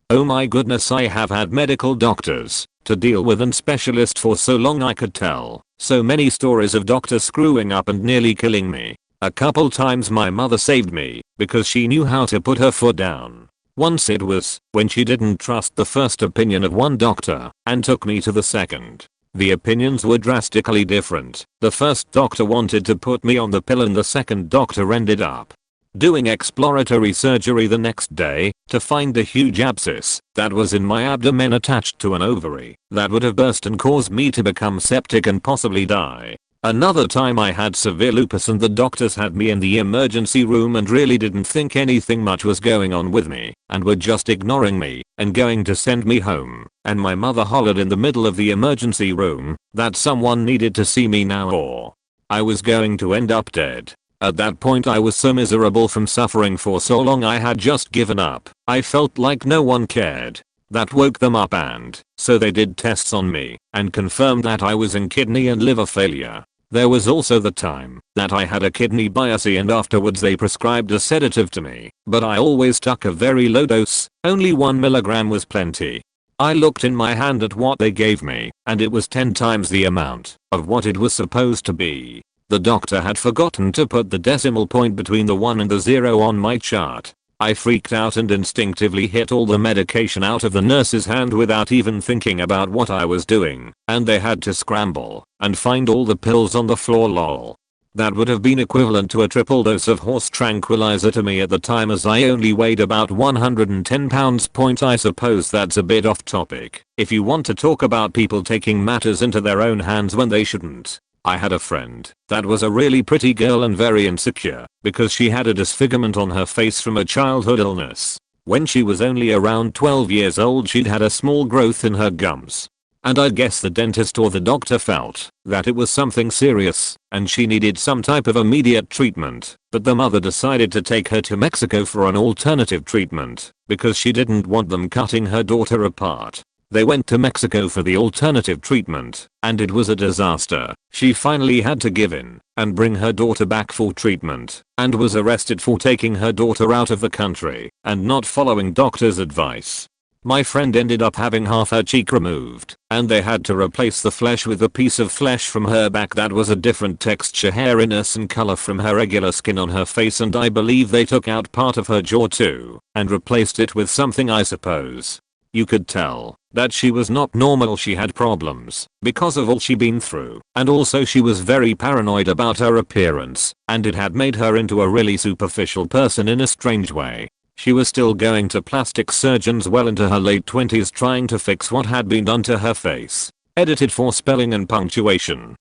Oh my goodness, I have had medical doctors to deal with and specialists for so long I could tell so many stories of doctors screwing up and nearly killing me. A couple times my mother saved me because she knew how to put her foot down. Once it was when she didn't trust the first opinion of one doctor and took me to the second. The opinions were drastically different. The first doctor wanted to put me on the pill and the second doctor ended up doing exploratory surgery the next day to find a huge abscess that was in my abdomen attached to an ovary that would have burst and caused me to become septic and possibly die. Another time I had severe lupus and the doctors had me in the emergency room and really didn't think anything much was going on with me and were just ignoring me and going to send me home, and my mother hollered in the middle of the emergency room that someone needed to see me now or I was going to end up dead. At that point I was so miserable from suffering for so long I had just given up. I felt like no one cared. That woke them up, and so they did tests on me and confirmed that I was in kidney and liver failure. There was also the time that I had a kidney biopsy and afterwards they prescribed a sedative to me, but I always took a very low dose, only 1 milligram was plenty. I looked in my hand at what they gave me and it was 10 times the amount of what it was supposed to be. The doctor had forgotten to put the decimal point between the 1 and the 0 on my chart. I freaked out and instinctively hit all the medication out of the nurse's hand without even thinking about what I was doing, and they had to scramble and find all the pills on the floor. Lol. That would have been equivalent to a triple dose of horse tranquilizer to me at the time, as I only weighed about 110 pounds. I suppose that's a bit off topic if you want to talk about people taking matters into their own hands when they shouldn't. I had a friend that was a really pretty girl and very insecure because she had a disfigurement on her face from a childhood illness. When she was only around 12 years old she'd had a small growth in her gums. And I guess the dentist or the doctor felt that it was something serious and she needed some type of immediate treatment, but the mother decided to take her to Mexico for an alternative treatment because she didn't want them cutting her daughter apart. They went to Mexico for the alternative treatment, and it was a disaster. She finally had to give in and bring her daughter back for treatment, and was arrested for taking her daughter out of the country and not following doctor's advice. My friend ended up having half her cheek removed, and they had to replace the flesh with a piece of flesh from her back that was a different texture, hairiness and color from her regular skin on her face, and I believe they took out part of her jaw too and replaced it with something, I suppose. You could tell that she was not normal. She had problems because of all she'd been through, and also she was very paranoid about her appearance, and it had made her into a really superficial person in a strange way. She was still going to plastic surgeons well into her late 20s trying to fix what had been done to her face. Edited for spelling and punctuation.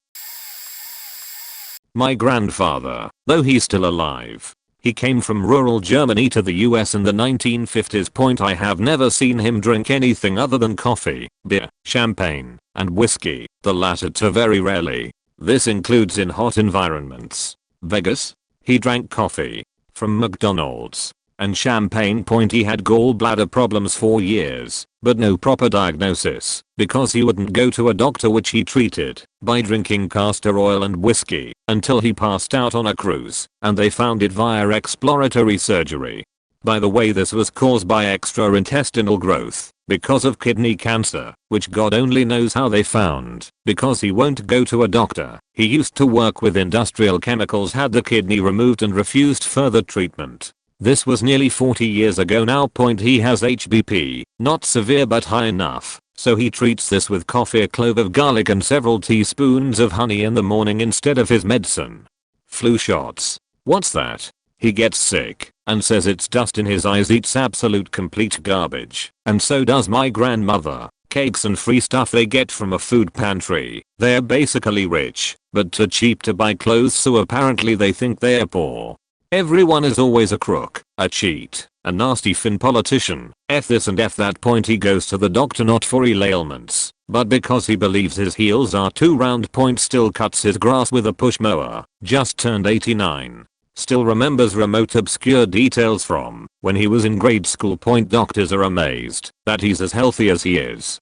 My grandfather, though he's still alive. He came from rural Germany to the US in the 1950s. I have never seen him drink anything other than coffee, beer, champagne, and whiskey, the latter two very rarely. This includes in hot environments. Vegas? He drank coffee. From McDonald's. And champagne. He had gallbladder problems for years, but no proper diagnosis, because he wouldn't go to a doctor, which he treated by drinking castor oil and whiskey until he passed out on a cruise, and they found it via exploratory surgery. By the way, this was caused by extraintestinal growth because of kidney cancer, which God only knows how they found, because he won't go to a doctor. He used to work with industrial chemicals, had the kidney removed and refused further treatment. This was nearly 40 years ago now. He has HBP, not severe but high enough, so he treats this with coffee, a clove of garlic and several teaspoons of honey in the morning instead of his medicine. Flu shots. What's that? He gets sick and says it's dust in his eyes, eats absolute complete garbage, and so does my grandmother. Cakes and free stuff they get from a food pantry. They're basically rich, but too cheap to buy clothes, so apparently they think they're poor. Everyone is always a crook, a cheat, a nasty fin politician, F this and F that. He goes to the doctor not for ill ailments, but because he believes his heels are too round. Still cuts his grass with a push mower, just turned 89. Still remembers remote obscure details from when he was in grade school. Doctors are amazed that he's as healthy as he is.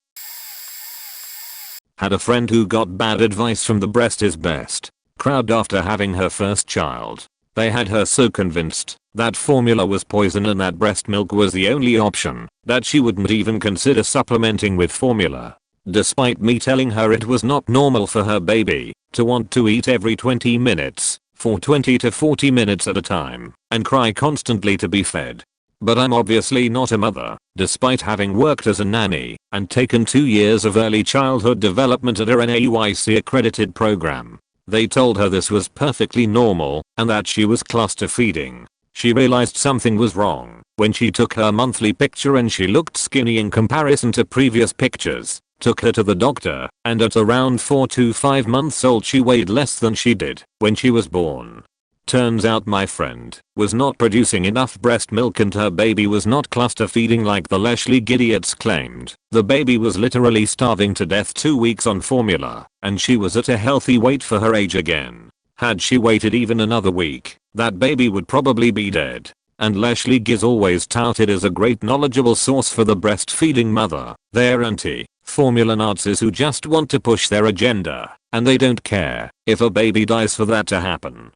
Had a friend who got bad advice from the breast is best crowd after having her first child. They had her so convinced that formula was poison and that breast milk was the only option that she wouldn't even consider supplementing with formula. Despite me telling her it was not normal for her baby to want to eat every 20 minutes for 20 to 40 minutes at a time and cry constantly to be fed. But I'm obviously not a mother, despite having worked as a nanny and taken 2 years of early childhood development at a NAEYC accredited program. They told her this was perfectly normal and that she was cluster feeding. She realized something was wrong when she took her monthly picture and she looked skinny in comparison to previous pictures. Took her to the doctor, and at around 4 to 5 months old she weighed less than she did when she was born. Turns out my friend was not producing enough breast milk and her baby was not cluster feeding like the lesh league idiots claimed. The baby was literally starving to death 2 weeks on formula, and she was at a healthy weight for her age again. Had she waited even another week, that baby would probably be dead. And lesh league is always touted as a great knowledgeable source for the breastfeeding mother. They're anti-formula Nazis who just want to push their agenda, and they don't care if a baby dies for that to happen.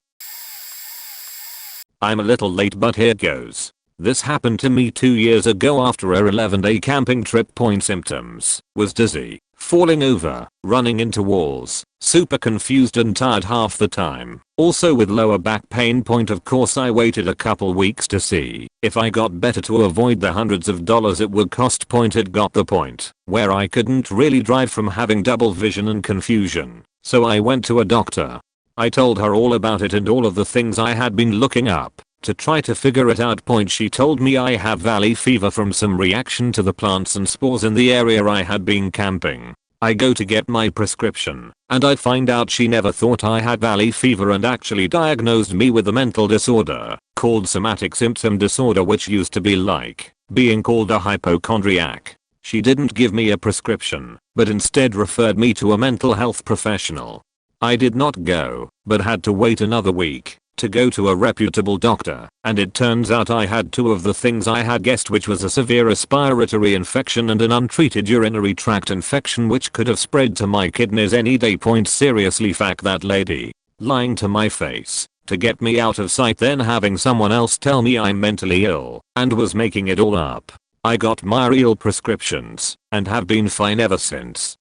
I'm a little late, but here goes. This happened to me 2 years ago after a 11-day camping trip. Symptoms was dizzy, falling over, running into walls, super confused and tired half the time, also with lower back pain. Of course I waited a couple weeks to see if I got better to avoid the hundreds of dollars it would cost. It got the point where I couldn't really drive from having double vision and confusion, so I went to a doctor. I told her all about it and all of the things I had been looking up to try to figure it out. She told me I have valley fever from some reaction to the plants and spores in the area I had been camping. I go to get my prescription and I find out she never thought I had valley fever and actually diagnosed me with a mental disorder called somatic symptom disorder, which used to be like being called a hypochondriac. She didn't give me a prescription, but instead referred me to a mental health professional. I did not go, but had to wait another week to go to a reputable doctor, and it turns out I had 2 of the things I had guessed, which was a severe respiratory infection and an untreated urinary tract infection which could have spread to my kidneys any day. Seriously, fuck that lady, lying to my face to get me out of sight, then having someone else tell me I'm mentally ill and was making it all up. I got my real prescriptions and have been fine ever since.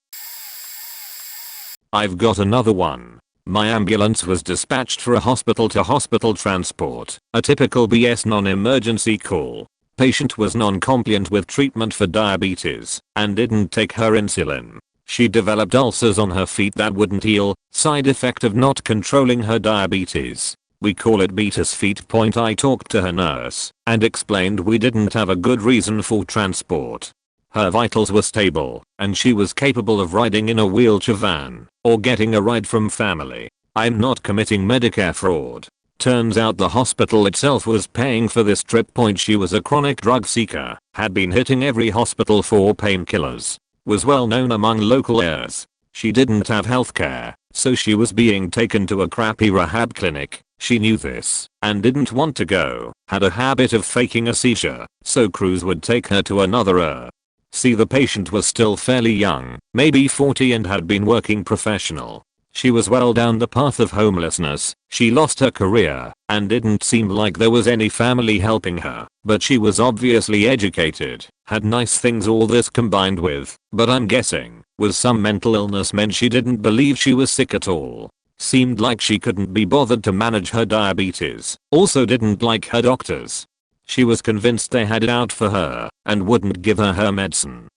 I've got another one. My ambulance was dispatched for a hospital-to-hospital transport, a typical BS non-emergency call. Patient was non-compliant with treatment for diabetes and didn't take her insulin. She developed ulcers on her feet that wouldn't heal, side effect of not controlling her diabetes. We call it Beta's feet. I talked to her nurse and explained we didn't have a good reason for transport. Her vitals were stable and she was capable of riding in a wheelchair van or getting a ride from family. I'm not committing Medicare fraud. Turns out the hospital itself was paying for this trip. She was a chronic drug seeker, had been hitting every hospital for painkillers, was well known among local heirs. She didn't have healthcare, so she was being taken to a crappy rehab clinic. She knew this and didn't want to go, had a habit of faking a seizure, so crews would take her to another See, the patient was still fairly young, maybe 40, and had been working professional. She was well down the path of homelessness, she lost her career, and didn't seem like there was any family helping her, but she was obviously educated, had nice things. All this combined with, but I'm guessing, was some mental illness meant she didn't believe she was sick at all. Seemed like she couldn't be bothered to manage her diabetes, also didn't like her doctors. She was convinced they had it out for her, and wouldn't give her medicine.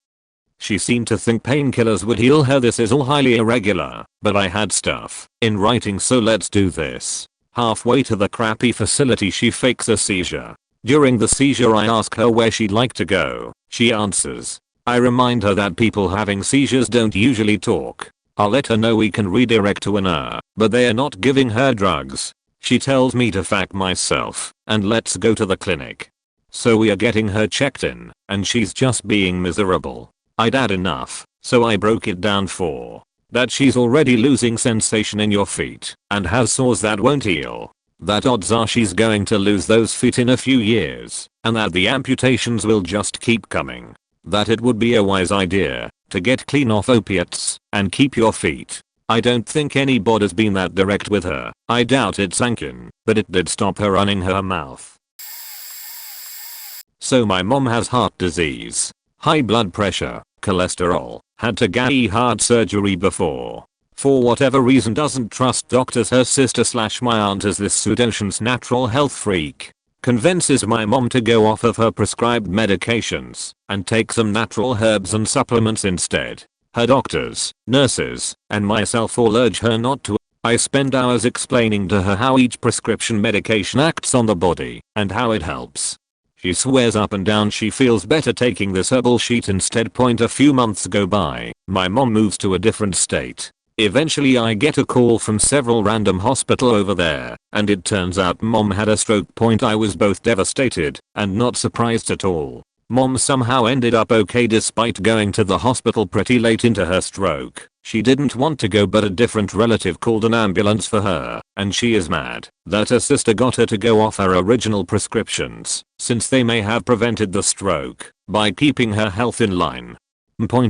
She seemed to think painkillers would heal her. This is all highly irregular, but I had stuff in writing, so let's do this. Halfway to the crappy facility she fakes a seizure. During the seizure I ask her where she'd like to go. She answers. I remind her that people having seizures don't usually talk. I'll let her know we can redirect to an but they are not giving her drugs. She tells me to fuck myself and let's go to the clinic. So we are getting her checked in, and she's just being miserable. I'd had enough, so I broke it down for that she's already losing sensation in your feet and has sores that won't heal. That odds are she's going to lose those feet in a few years, and that the amputations will just keep coming. That it would be a wise idea to get clean off opiates and keep your feet. I don't think anybody's been that direct with her. I doubt it sank in, but it did stop her running her mouth. So my mom has heart disease, high blood pressure, cholesterol, had to get heart surgery before. For whatever reason doesn't trust doctors. Her sister / my aunt is this pseudocious natural health freak. Convinces my mom to go off of her prescribed medications and take some natural herbs and supplements instead. Her doctors, nurses, and myself all urge her not to. I spend hours explaining to her how each prescription medication acts on the body and how it helps. She swears up and down she feels better taking this herbal shit instead. A few months go by, my mom moves to a different state. Eventually I get a call from several random hospital over there, and it turns out mom had a stroke. I was both devastated and not surprised at all. Mom somehow ended up okay despite going to the hospital pretty late into her stroke. She didn't want to go, but a different relative called an ambulance for her, and she is mad that her sister got her to go off her original prescriptions, since they may have prevented the stroke by keeping her health in line.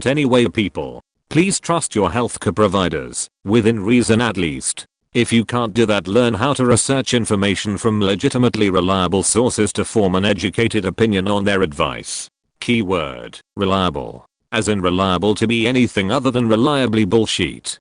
Anyway, people, please trust your healthcare providers, within reason at least. If you can't do that, learn how to research information from legitimately reliable sources to form an educated opinion on their advice. Keyword, reliable. As in reliable to be anything other than reliably bullshit.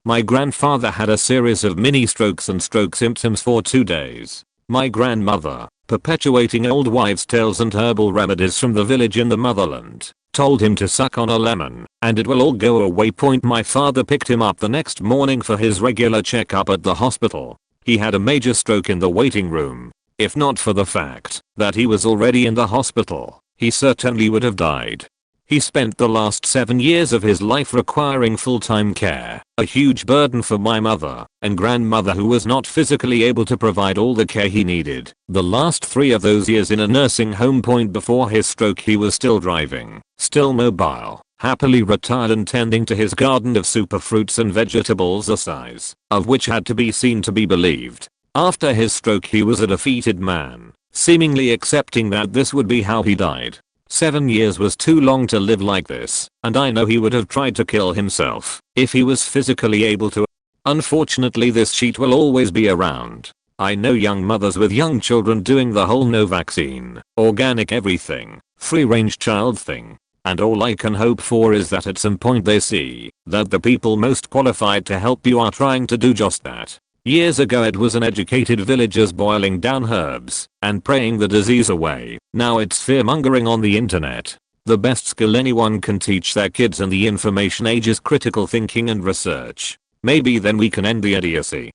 My grandfather had a series of mini strokes and stroke symptoms for 2 days. My grandmother, perpetuating old wives' tales and herbal remedies from the village in the motherland, told him to suck on a lemon and it will all go away. My father picked him up the next morning for his regular checkup at the hospital. He had a major stroke in the waiting room. If not for the fact that he was already in the hospital, he certainly would have died. He spent the last 7 years of his life requiring full-time care, a huge burden for my mother and grandmother who was not physically able to provide all the care he needed. The last 3 of those years in a nursing home. Before his stroke he was still driving, still mobile, happily retired and tending to his garden of superfruits and vegetables, the size of which had to be seen to be believed. After his stroke he was a defeated man, seemingly accepting that this would be how he died. 7 years was too long to live like this, and I know he would have tried to kill himself if he was physically able to. Unfortunately, this sheet will always be around. I know young mothers with young children doing the whole no vaccine, organic everything, free-range child thing. And all I can hope for is that at some point they see that the people most qualified to help you are trying to do just that. Years ago it was an educated villagers boiling down herbs and praying the disease away. Now it's fear-mongering on the internet. The best skill anyone can teach their kids in the information age is critical thinking and research. Maybe then we can end the idiocy.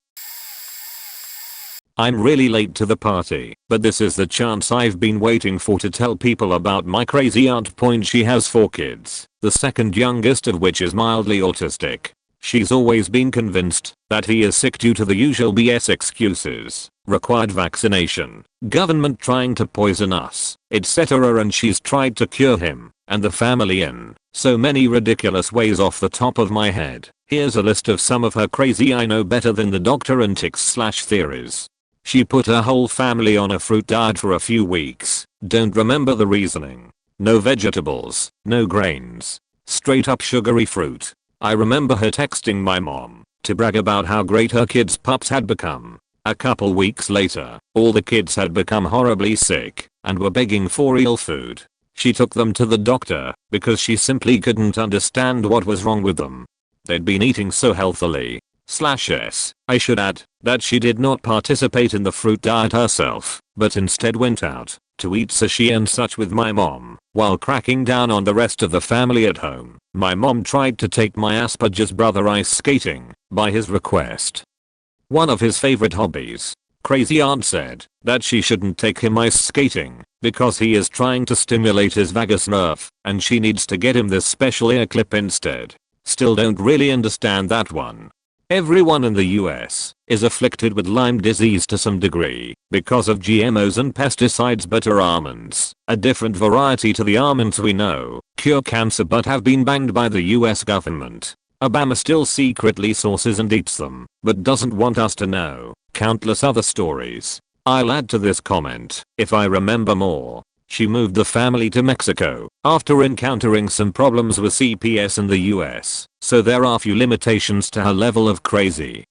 I'm really late to the party, but this is the chance I've been waiting for to tell people about my crazy aunt. She has 4 kids, the second youngest of which is mildly autistic. She's always been convinced that he is sick due to the usual BS excuses, required vaccination, government trying to poison us, etc., and she's tried to cure him and the family in so many ridiculous ways. Off the top of my head, here's a list of some of her crazy I know better than the doctor antics/theories. She put her whole family on a fruit diet for a few weeks. Don't remember the reasoning. No vegetables, no grains, straight up sugary fruit. I remember her texting my mom to brag about how great her kids' pups had become. A couple weeks later, all the kids had become horribly sick and were begging for real food. She took them to the doctor because she simply couldn't understand what was wrong with them. They'd been eating so healthily. /s. I should add that she did not participate in the fruit diet herself, but instead went out to eat sushi and such with my mom, while cracking down on the rest of the family at home. My mom tried to take my Asperger's brother ice skating, by his request. One of his favorite hobbies. Crazy aunt said that she shouldn't take him ice skating because he is trying to stimulate his vagus nerve and she needs to get him this special ear clip instead. Still don't really understand that one. Everyone in the US is afflicted with Lyme disease to some degree because of GMOs and pesticides, but are almonds, a different variety to the almonds we know, cure cancer but have been banned by the US government. Obama still secretly sources and eats them, but doesn't want us to know. Countless other stories. I'll add to this comment if I remember more. She moved the family to Mexico after encountering some problems with CPS in the US, so there are few limitations to her level of crazy.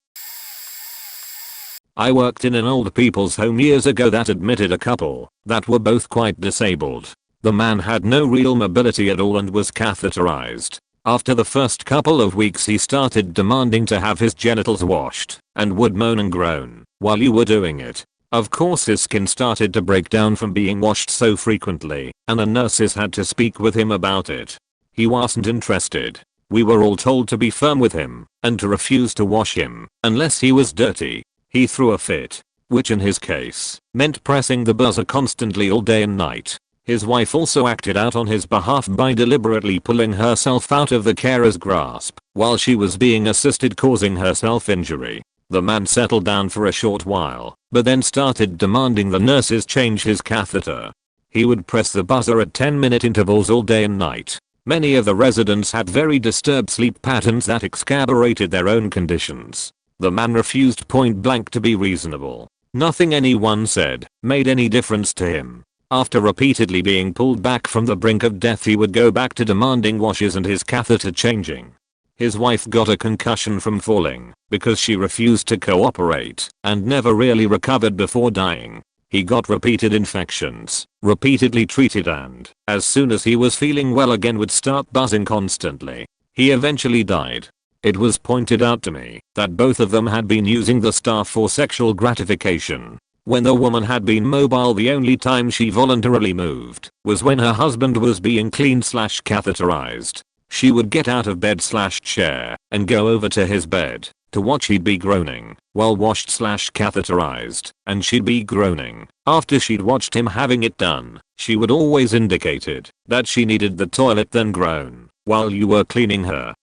I worked in an old people's home years ago that admitted a couple that were both quite disabled. The man had no real mobility at all and was catheterized. After the first couple of weeks he started demanding to have his genitals washed and would moan and groan while you were doing it. Of course his skin started to break down from being washed so frequently, and the nurses had to speak with him about it. He wasn't interested. We were all told to be firm with him and to refuse to wash him unless he was dirty. He threw a fit, which in his case meant pressing the buzzer constantly all day and night. His wife also acted out on his behalf by deliberately pulling herself out of the carer's grasp while she was being assisted, causing herself injury. The man settled down for a short while, but then started demanding the nurses change his catheter. He would press the buzzer at 10-minute intervals all day and night. Many of the residents had very disturbed sleep patterns that exacerbated their own conditions. The man refused point blank to be reasonable. Nothing anyone said made any difference to him. After repeatedly being pulled back from the brink of death, he would go back to demanding washes and his catheter changing. His wife got a concussion from falling because she refused to cooperate and never really recovered before dying. He got repeated infections, repeatedly treated, and as soon as he was feeling well again would start buzzing constantly. He eventually died. It was pointed out to me that both of them had been using the staff for sexual gratification. When the woman had been mobile, the only time she voluntarily moved was when her husband was being cleaned/catheterized. She would get out of bed/chair and go over to his bed to watch. He'd be groaning while washed/catheterized, and she'd be groaning after she'd watched him having it done. She would always indicated that she needed the toilet, then groan while you were cleaning her.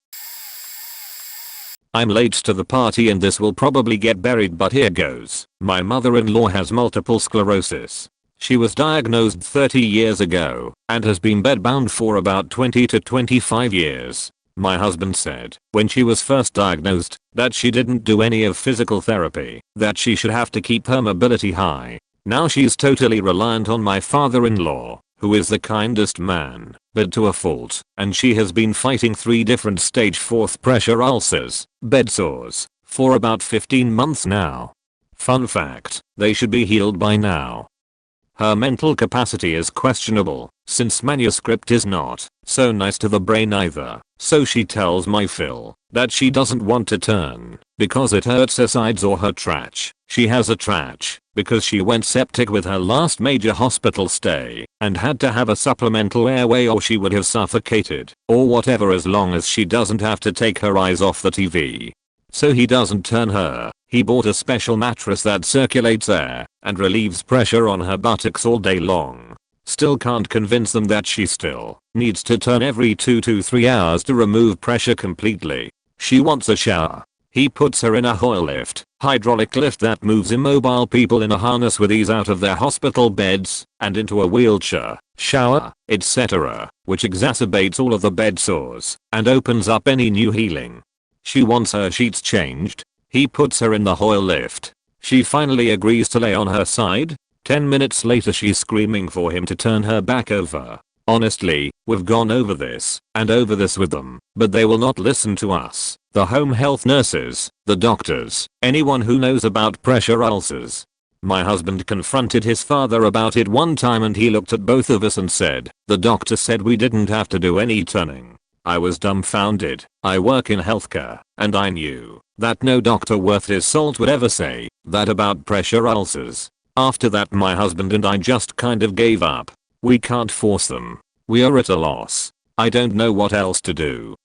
I'm late to the party and this will probably get buried, but here goes. My mother-in-law has multiple sclerosis. She was diagnosed 30 years ago and has been bedbound for about 20 to 25 years. My husband said when she was first diagnosed that she didn't do any of physical therapy, that she should have to keep her mobility high. Now she's totally reliant on my father-in-law, who is the kindest man, but to a fault, and she has been fighting 3 different stage 4th pressure ulcers, bed sores, for about 15 months now. Fun fact, they should be healed by now. Her mental capacity is questionable, since manuscript is not so nice to the brain either, so she tells my Phil that she doesn't want to turn because it hurts her sides or her trach. She has a trach because she went septic with her last major hospital stay and had to have a supplemental airway or she would have suffocated or whatever, as long as she doesn't have to take her eyes off the TV. so he doesn't turn her. He bought a special mattress that circulates air and relieves pressure on her buttocks all day long. Still can't convince them that she still needs to turn every 2 to 3 hours to remove pressure completely. She wants a shower. He puts her in a Hoyle lift, hydraulic lift that moves immobile people in a harness with ease out of their hospital beds and into a wheelchair, shower, etc., which exacerbates all of the bed sores and opens up any new healing. She wants her sheets changed. He puts her in the Hoyle lift. She finally agrees to lay on her side. 10 minutes later she's screaming for him to turn her back over. Honestly, we've gone over this and over this with them, but they will not listen to us. The home health nurses, the doctors, anyone who knows about pressure ulcers. My husband confronted his father about it one time and he looked at both of us and said, "The doctor said we didn't have to do any turning." I was dumbfounded. I work in healthcare, and I knew that no doctor worth his salt would ever say that about pressure ulcers. After that my husband and I just kind of gave up. We can't force them. We are at a loss. I don't know what else to do.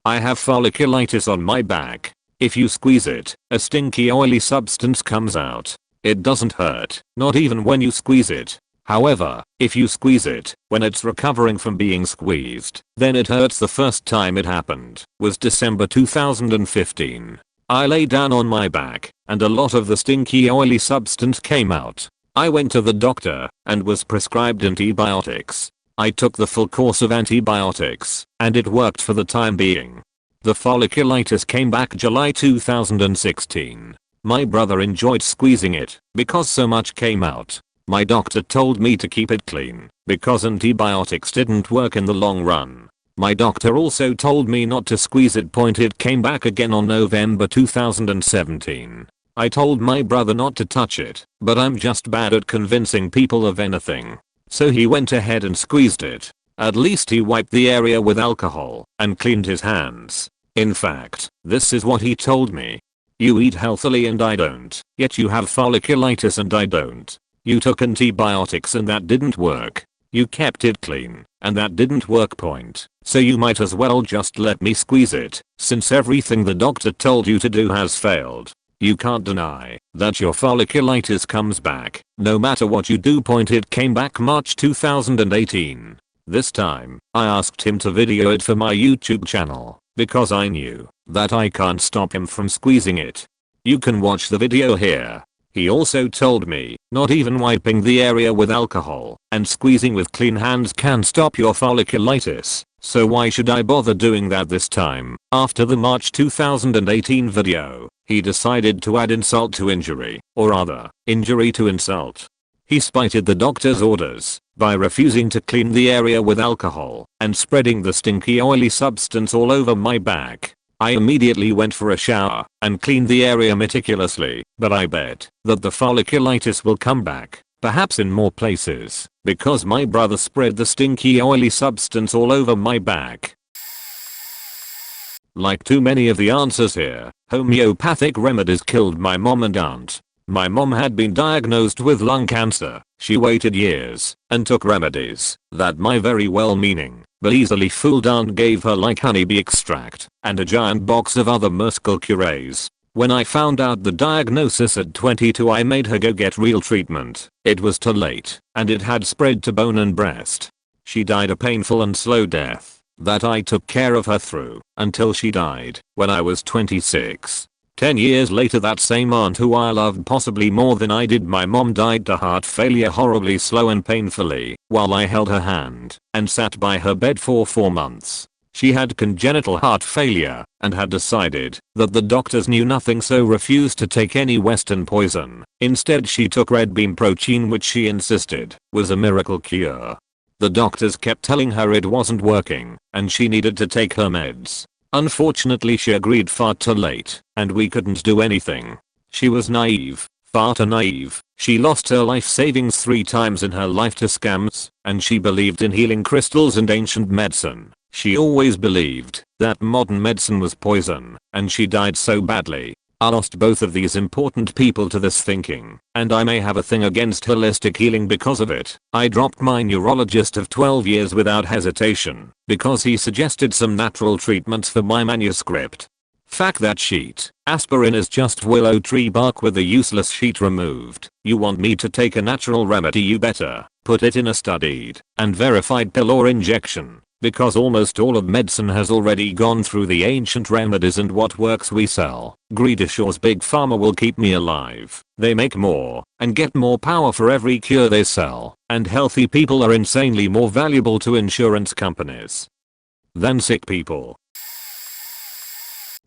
I have folliculitis on my back. If you squeeze it, a stinky oily substance comes out. It doesn't hurt, not even when you squeeze it. However, if you squeeze it when it's recovering from being squeezed, then it hurts. The first time it happened was December 2015. I lay down on my back and a lot of the stinky oily substance came out. I went to the doctor and was prescribed antibiotics. I took the full course of antibiotics and it worked for the time being. The folliculitis came back July 2016. My brother enjoyed squeezing it because so much came out. My doctor told me to keep it clean because antibiotics didn't work in the long run. My doctor also told me not to squeeze it. It came back again on November 2017. I told my brother not to touch it, but I'm just bad at convincing people of anything. So he went ahead and squeezed it. At least he wiped the area with alcohol and cleaned his hands. In fact, this is what he told me. "You eat healthily and I don't, yet you have folliculitis and I don't. You took antibiotics and that didn't work. You kept it clean and that didn't work. So you might as well just let me squeeze it, since everything the doctor told you to do has failed. You can't deny that your folliculitis comes back, no matter what you do." It came back March 2018. This time, I asked him to video it for my YouTube channel, because I knew that I can't stop him from squeezing it. You can watch the video here. He also told me, not even wiping the area with alcohol and squeezing with clean hands can stop your folliculitis, so why should I bother doing that this time? After the March 2018 video, he decided to add insult to injury, or rather, injury to insult. He spited the doctor's orders by refusing to clean the area with alcohol and spreading the stinky oily substance all over my back. I immediately went for a shower and cleaned the area meticulously, but I bet that the folliculitis will come back, perhaps in more places, because my brother spread the stinky oily substance all over my back. Like too many of the answers here, homeopathic remedies killed my mom and aunt. My mom had been diagnosed with lung cancer. She waited years and took remedies that my very well-meaning but easily fooled aunt gave her, like honeybee extract and a giant box of other miracle cures. When I found out the diagnosis at 22, I made her go get real treatment. It was too late and it had spread to bone and breast. She died a painful and slow death that I took care of her through until she died when I was 26. 10 years later, that same aunt who I loved possibly more than I did, my mom, died to heart failure, horribly slow and painfully, while I held her hand and sat by her bed for 4 months. She had congenital heart failure and had decided that the doctors knew nothing, so refused to take any Western poison. Instead she took red bean protein, which she insisted was a miracle cure. The doctors kept telling her it wasn't working and she needed to take her meds. Unfortunately she agreed far too late and we couldn't do anything. She was naive, far too naive. She lost her life savings 3 times in her life to scams, and she believed in healing crystals and ancient medicine. She always believed that modern medicine was poison, and she died so badly. I lost both of these important people to this thinking, and I may have a thing against holistic healing because of it. I dropped my neurologist of 12 years without hesitation because he suggested some natural treatments for my manuscript. Fuck that sheet. Aspirin is just willow tree bark with the useless sheet removed. You want me to take a natural remedy, you better put it in a studied and verified pill or injection, because almost all of medicine has already gone through the ancient remedies and what works we sell. Greed assures big pharma will keep me alive. They make more and get more power for every cure they sell, and healthy people are insanely more valuable to insurance companies than sick people.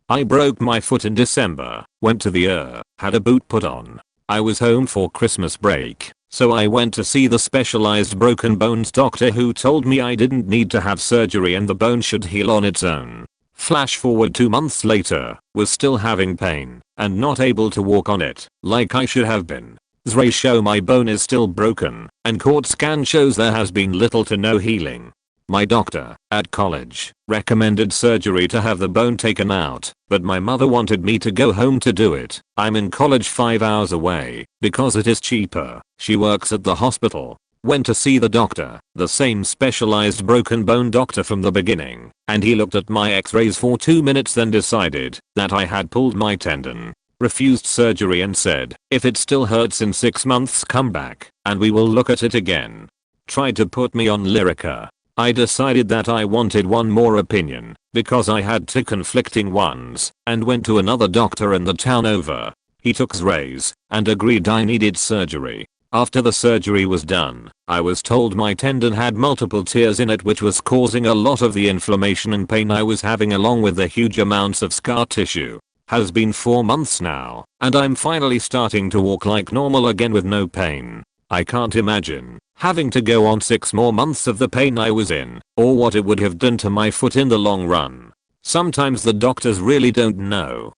I broke my foot in December, went to the had a boot put on. I was home for Christmas break, so I went to see the specialized broken bones doctor who told me I didn't need to have surgery and the bone should heal on its own. Flash forward 2 months later, was still having pain and not able to walk on it like I should have been. X-rays show my bone is still broken and CT scan shows there has been little to no healing. My doctor at college recommended surgery to have the bone taken out, but my mother wanted me to go home to do it. I'm in college 5 hours away because it is cheaper. She works at the hospital. Went to see the doctor, the same specialized broken bone doctor from the beginning, and he looked at my x-rays for 2 minutes then decided that I had pulled my tendon. Refused surgery and said, if it still hurts in 6 months come back and we will look at it again. Tried to put me on Lyrica. I decided that I wanted one more opinion because I had 2 conflicting ones and went to another doctor in the town over. He took x-rays and agreed I needed surgery. After the surgery was done, I was told my tendon had multiple tears in it which was causing a lot of the inflammation and pain I was having along with the huge amounts of scar tissue. Has been 4 months now and I'm finally starting to walk like normal again with no pain. I can't imagine having to go on 6 more months of the pain I was in, or what it would have done to my foot in the long run. Sometimes the doctors really don't know.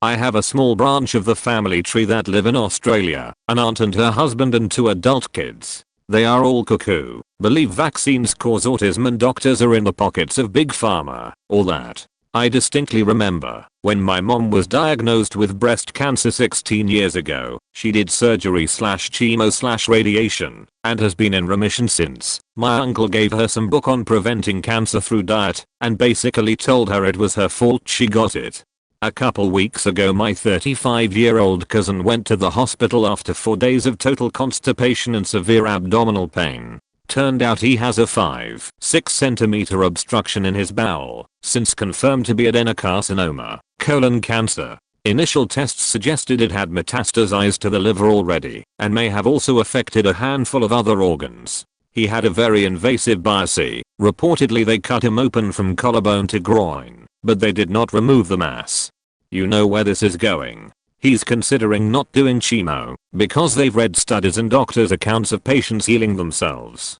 I have a small branch of the family tree that live in Australia, an aunt and her husband and 2 adult kids. They are all cuckoo, believe vaccines cause autism and doctors are in the pockets of big pharma, all that. I distinctly remember when my mom was diagnosed with breast cancer 16 years ago, she did surgery/chemo/radiation and has been in remission since. My uncle gave her some book on preventing cancer through diet and basically told her it was her fault she got it. A couple weeks ago my 35-year-old cousin went to the hospital after 4 days of total constipation and severe abdominal pain. Turned out he has a 5-6 centimeter obstruction in his bowel, since confirmed to be adenocarcinoma, colon cancer. Initial tests suggested it had metastasized to the liver already, and may have also affected a handful of other organs. He had a very invasive biopsy. Reportedly they cut him open from collarbone to groin, but they did not remove the mass. You know where this is going. He's considering not doing chemo because they've read studies and doctors' accounts of patients healing themselves.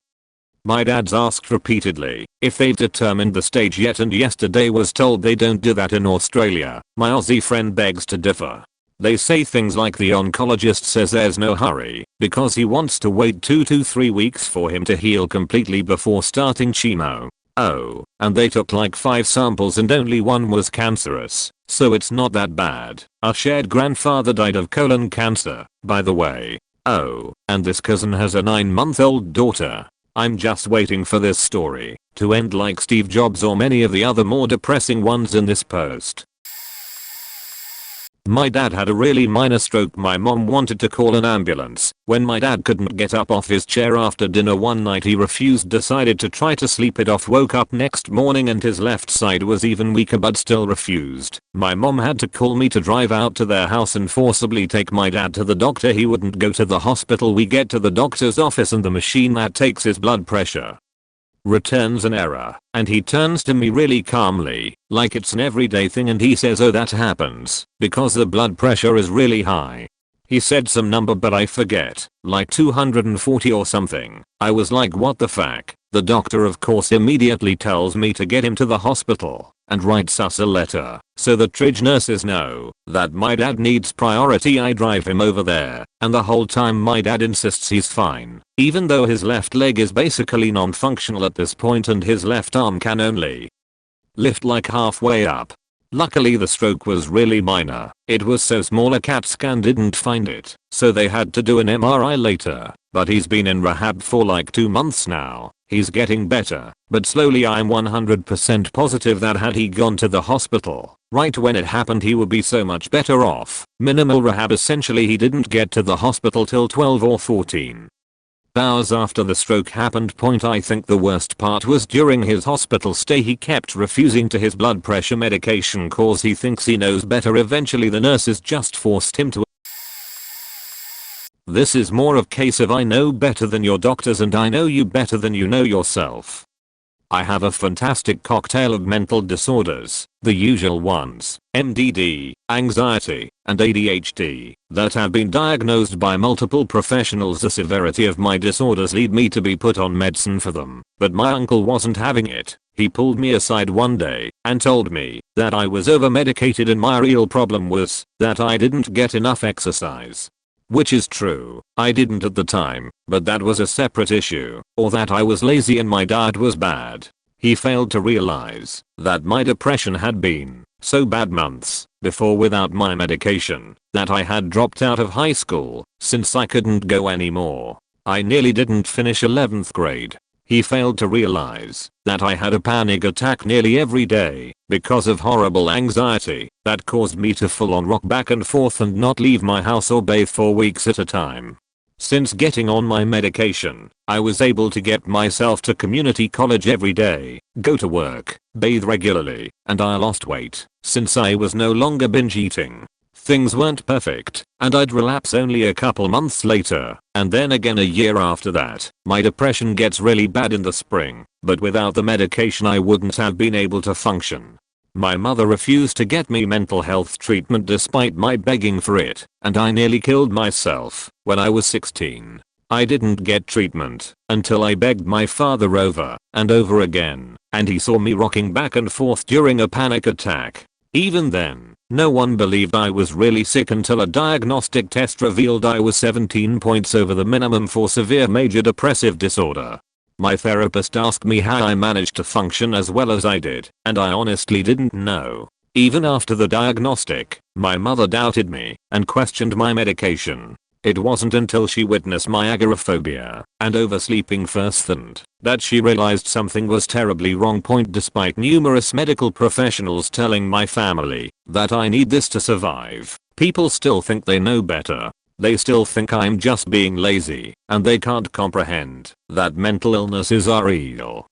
My dad's asked repeatedly if they've determined the stage yet and yesterday was told they don't do that in Australia. My Aussie friend begs to differ. They say things like the oncologist says there's no hurry because he wants to wait 2 to 3 weeks for him to heal completely before starting chemo. Oh, and they took like 5 samples and only 1 was cancerous, so it's not that bad. Our shared grandfather died of colon cancer, by the way. Oh, and this cousin has a 9-month-old daughter. I'm just waiting for this story to end like Steve Jobs or many of the other more depressing ones in this post. My dad had a really minor stroke. My mom wanted to call an ambulance. When my dad couldn't get up off his chair after dinner one night he refused, decided to try to sleep it off, woke up next morning and his left side was even weaker but still refused. My mom had to call me to drive out to their house and forcibly take my dad to the doctor. He wouldn't go to the hospital. We get to the doctor's office and the machine that takes his blood pressure returns an error, and he turns to me really calmly, like it's an everyday thing, and he says, oh, that happens because the blood pressure is really high. He said some number but I forget, like 240 or something. I was like, what the fuck? The doctor of course immediately tells me to get him to the hospital and writes us a letter so the triage nurses know that my dad needs priority. I drive him over there, and the whole time my dad insists he's fine, even though his left leg is basically non-functional at this point and his left arm can only lift like halfway up. Luckily the stroke was really minor. It was so small a CAT scan didn't find it, so they had to do an MRI later, but he's been in rehab for like 2 months now. He's getting better, but slowly. I'm 100% positive that had he gone to the hospital right when it happened he would be so much better off. Minimal rehab. Essentially he didn't get to the hospital till 12 or 14 hours after the stroke happened. I think the worst part was during his hospital stay he kept refusing to his blood pressure medication cause he thinks he knows better. Eventually the nurses just forced him to. This is more of case of I know better than your doctors and I know you better than you know yourself. I have a fantastic cocktail of mental disorders, the usual ones, MDD, anxiety, and ADHD, that have been diagnosed by multiple professionals. The severity of my disorders lead me to be put on medicine for them, but my uncle wasn't having it. He pulled me aside one day and told me that I was over-medicated and my real problem was that I didn't get enough exercise. Which is true, I didn't at the time, but that was a separate issue, or that I was lazy and my diet was bad. He failed to realize that my depression had been so bad months before without my medication that I had dropped out of high school since I couldn't go anymore. I nearly didn't finish 11th grade. He failed to realize that I had a panic attack nearly every day because of horrible anxiety that caused me to full on rock back and forth and not leave my house or bathe for weeks at a time. Since getting on my medication, I was able to get myself to community college every day, go to work, bathe regularly, and I lost weight since I was no longer binge eating. Things weren't perfect, and I'd relapse only a couple months later, and then again a year after that. My depression gets really bad in the spring, but without the medication I wouldn't have been able to function. My mother refused to get me mental health treatment despite my begging for it, and I nearly killed myself when I was 16. I didn't get treatment until I begged my father over and over again, and he saw me rocking back and forth during a panic attack. Even then, no one believed I was really sick until a diagnostic test revealed I was 17 points over the minimum for severe major depressive disorder. My therapist asked me how I managed to function as well as I did, and I honestly didn't know. Even after the diagnostic, my mother doubted me and questioned my medication. It wasn't until she witnessed my agoraphobia and oversleeping firsthand that she realized something was terribly wrong. Despite numerous medical professionals telling my family that I need this to survive, people still think they know better. They still think I'm just being lazy, and they can't comprehend that mental illnesses are real.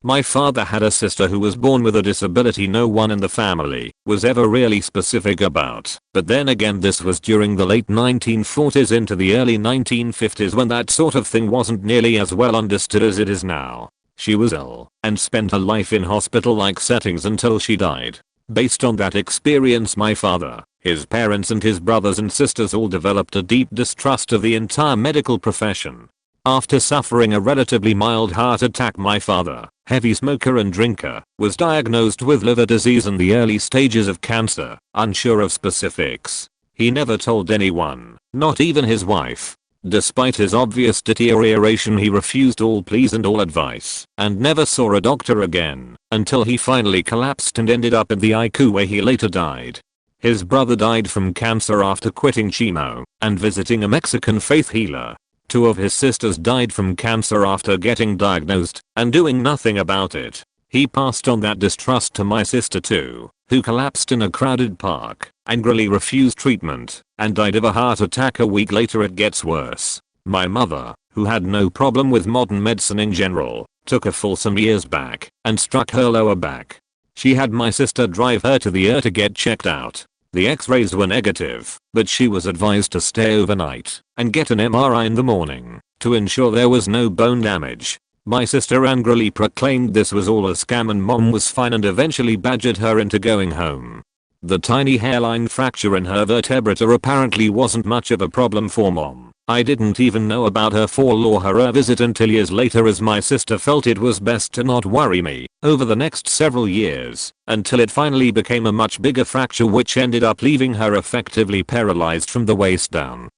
My father had a sister who was born with a disability no one in the family was ever really specific about, but then again this was during the late 1940s into the early 1950s when that sort of thing wasn't nearly as well understood as it is now. She was ill and spent her life in hospital-like settings until she died. Based on that experience, my father, his parents and his brothers and sisters all developed a deep distrust of the entire medical profession. After suffering a relatively mild heart attack, my father, heavy smoker and drinker, was diagnosed with liver disease and the early stages of cancer. Unsure of specifics, he never told anyone, not even his wife. Despite his obvious deterioration, he refused all pleas and all advice and never saw a doctor again until he finally collapsed and ended up in the ICU where he later died. His brother died from cancer after quitting chemo and visiting a Mexican faith healer. 2 of his sisters died from cancer after getting diagnosed and doing nothing about it. He passed on that distrust to my sister too, who collapsed in a crowded park, angrily refused treatment, and died of a heart attack a week later. It gets worse. My mother, who had no problem with modern medicine in general, took a fall some years back and struck her lower back. She had my sister drive her to the ER to get checked out. The x-rays were negative, but she was advised to stay overnight and get an MRI in the morning to ensure there was no bone damage. My sister angrily proclaimed this was all a scam and mom was fine and eventually badgered her into going home. The tiny hairline fracture in her vertebrata apparently wasn't much of a problem for mom. I didn't even know about her fall or her visit until years later, as my sister felt it was best to not worry me over the next several years until it finally became a much bigger fracture which ended up leaving her effectively paralyzed from the waist down.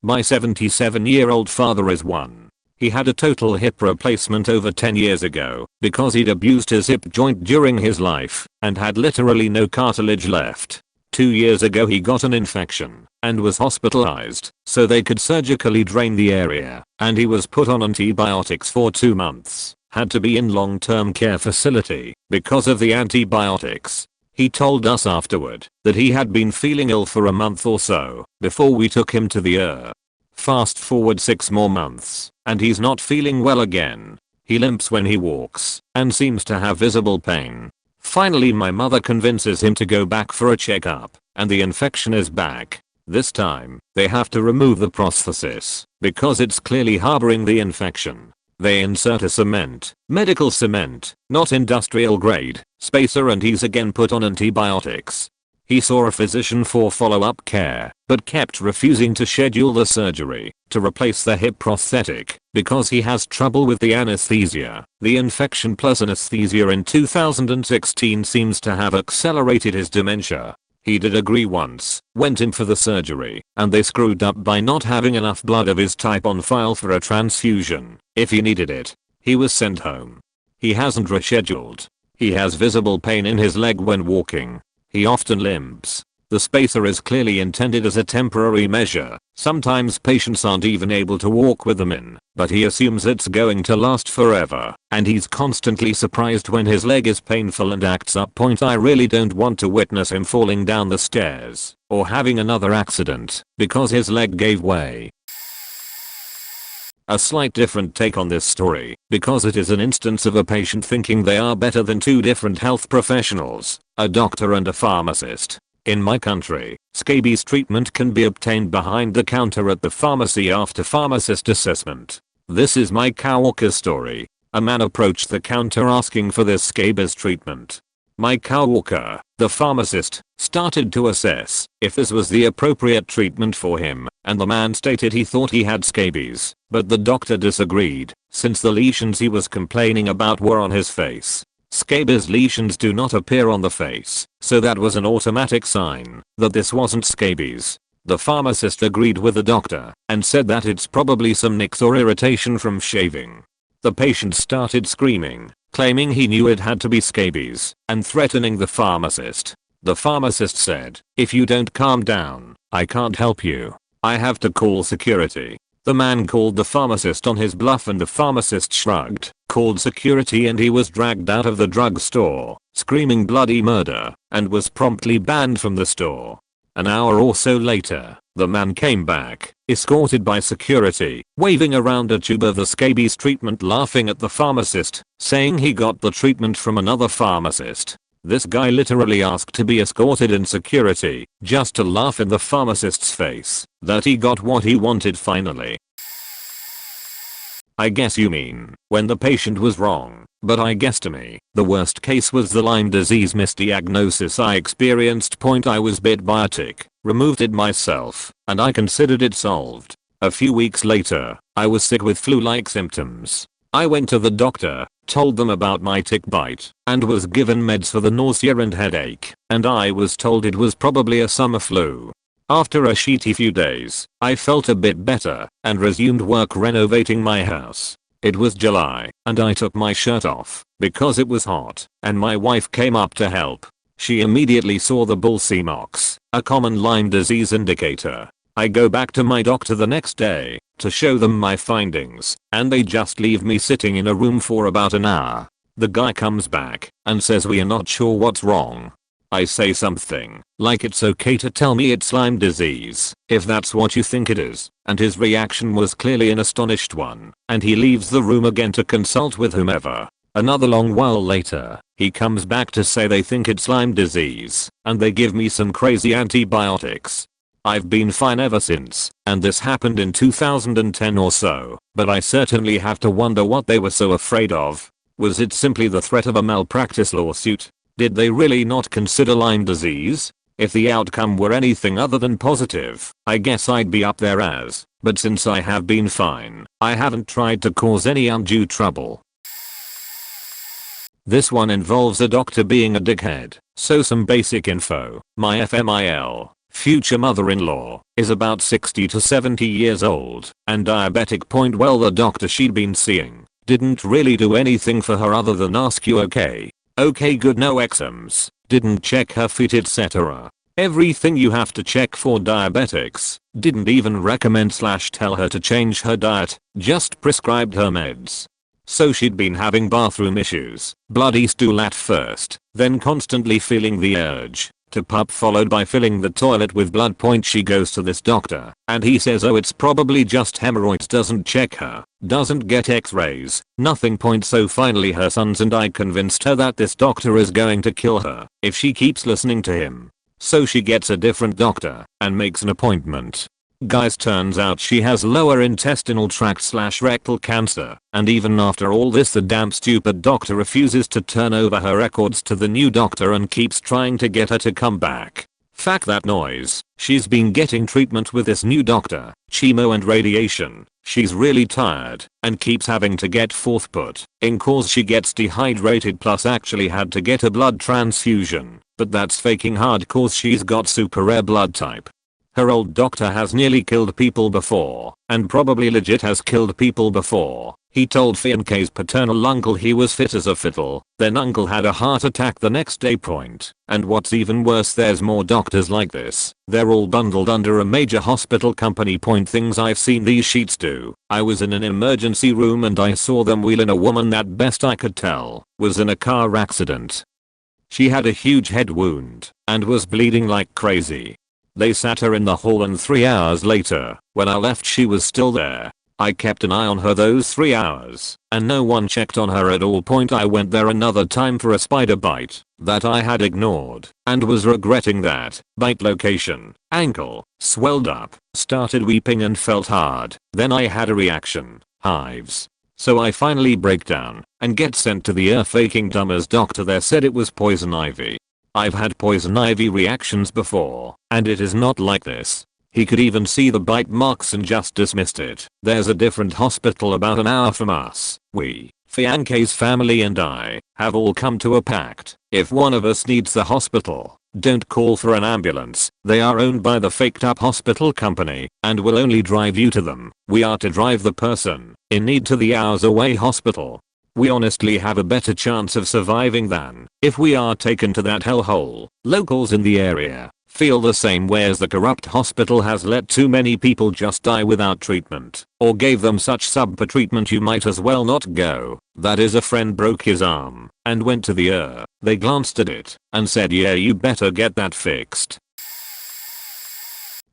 My 77-year-old father is one. He had a total hip replacement over 10 years ago because he'd abused his hip joint during his life and had literally no cartilage left. 2 years ago he got an infection and was hospitalized so they could surgically drain the area. and he was put on antibiotics for 2 months. Had to be in long-term care facility because of the antibiotics. He told us afterward that he had been feeling ill for a month or so before we took him to the ER. Fast forward 6 more months, and he's not feeling well again. He limps when he walks and seems to have visible pain. Finally my mother convinces him to go back for a checkup, and the infection is back. This time, they have to remove the prosthesis because it's clearly harboring the infection. They insert a medical cement, not industrial grade, spacer, and he's again put on antibiotics. He saw a physician for follow-up care, but kept refusing to schedule the surgery to replace the hip prosthetic because he has trouble with the anesthesia. The infection plus anesthesia in 2016 seems to have accelerated his dementia. He did agree once, went in for the surgery, and they screwed up by not having enough blood of his type on file for a transfusion. If he needed it, he was sent home. He hasn't rescheduled. He has visible pain in his leg when walking. He often limps. The spacer is clearly intended as a temporary measure. Sometimes patients aren't even able to walk with them in, but he assumes it's going to last forever, and he's constantly surprised when his leg is painful and acts up. I really don't want to witness him falling down the stairs or having another accident because his leg gave way. A slight different take on this story because it is an instance of a patient thinking they are better than 2 different health professionals, a doctor and a pharmacist. In my country, scabies treatment can be obtained behind the counter at the pharmacy after pharmacist assessment. This is my coworker's story. A man approached the counter asking for this scabies treatment. My coworker, the pharmacist, started to assess if this was the appropriate treatment for him, and the man stated he thought he had scabies, but the doctor disagreed, since the lesions he was complaining about were on his face. Scabies lesions do not appear on the face, so that was an automatic sign that this wasn't scabies. The pharmacist agreed with the doctor and said that it's probably some nicks or irritation from shaving. The patient started screaming, claiming he knew it had to be scabies, and threatening the pharmacist. The pharmacist said, "If you don't calm down, I can't help you. I have to call security." The man called the pharmacist on his bluff and the pharmacist shrugged, called security, and he was dragged out of the drugstore, screaming bloody murder, and was promptly banned from the store. An hour or so later, the man came back, escorted by security, waving around a tube of the scabies treatment, laughing at the pharmacist, saying he got the treatment from another pharmacist. This guy literally asked to be escorted in security, just to laugh in the pharmacist's face that he got what he wanted finally. I guess you mean when the patient was wrong, but I guess to me, the worst case was the Lyme disease misdiagnosis I experienced. I was bit by a tick, removed it myself, and I considered it solved. A few weeks later, I was sick with flu-like symptoms. I went to the doctor, told them about my tick bite, and was given meds for the nausea and headache, and I was told it was probably a summer flu. After a shitty few days, I felt a bit better and resumed work renovating my house. It was July, and I took my shirt off because it was hot, and my wife came up to help. She immediately saw the bullseye marks, a common Lyme disease indicator. I go back to my doctor the next day to show them my findings, and they just leave me sitting in a room for about an hour. The guy comes back and says we are not sure what's wrong. I say something like it's okay to tell me it's Lyme disease if that's what you think it is, and his reaction was clearly an astonished one, and he leaves the room again to consult with whomever. Another long while later, he comes back to say they think it's Lyme disease, and they give me some crazy antibiotics. I've been fine ever since, and this happened in 2010 or so, but I certainly have to wonder what they were so afraid of. Was it simply the threat of a malpractice lawsuit? Did they really not consider Lyme disease? If the outcome were anything other than positive, I guess I'd be up their ass, but since I have been fine, I haven't tried to cause any undue trouble. This one involves a doctor being a dickhead, so some basic info. My FMIL, future mother-in-law, is about 60 to 70 years old and diabetic. Well, the doctor she'd been seeing didn't really do anything for her other than ask you okay good, no eczems, didn't check her feet, etc. Everything you have to check for diabetics. Didn't even recommend / tell her to change her diet, just prescribed her meds. So she'd been having bathroom issues, bloody stool at first, then constantly feeling the urge to poop followed by filling the toilet with blood. She goes to this doctor and he says oh it's probably just hemorrhoids, doesn't check her, doesn't get x-rays, nothing. So finally her sons and I convinced her that this doctor is going to kill her if she keeps listening to him. So she gets a different doctor and makes an appointment. Guys, turns out she has lower intestinal tract / rectal cancer, and even after all this the damn stupid doctor refuses to turn over her records to the new doctor and keeps trying to get her to come back. Fuck that noise. She's been getting treatment with this new doctor, chemo and radiation. She's really tired and keeps having to get fourth put in cause she gets dehydrated, plus actually had to get a blood transfusion, but that's faking hard cause she's got super rare blood type. Her old doctor has nearly killed people before, and probably legit has killed people before. He told Fiancé's paternal uncle he was fit as a fiddle, then uncle had a heart attack the next day. And what's even worse, there's more doctors like this. They're all bundled under a major hospital company. Things I've seen these sheets do. I was in an emergency room and I saw them wheel in a woman that best I could tell was in a car accident. She had a huge head wound and was bleeding like crazy. They sat her in the hall and 3 hours later, when I left she was still there. I kept an eye on her those 3 hours, and no one checked on her at all. I went there another time for a spider bite that I had ignored and was regretting that. Bite location, ankle, swelled up, started weeping and felt hard. Then I had a reaction, hives. So I finally break down and get sent to the faking dumbass doctor there. Said it was poison ivy. I've had poison ivy reactions before, and it is not like this. He could even see the bite marks and just dismissed it. There's a different hospital about an hour from us. We, Fiancé's family and I, have all come to a pact. If one of us needs the hospital, don't call for an ambulance. They are owned by the faked up hospital company and will only drive you to them. We are to drive the person in need to the hours away hospital. We honestly have a better chance of surviving than if we are taken to that hellhole. Locals in the area feel the same way, as the corrupt hospital has let too many people just die without treatment or gave them such subpar treatment you might as well not go. That is, a friend broke his arm and went to the They glanced at it and said yeah, you better get that fixed.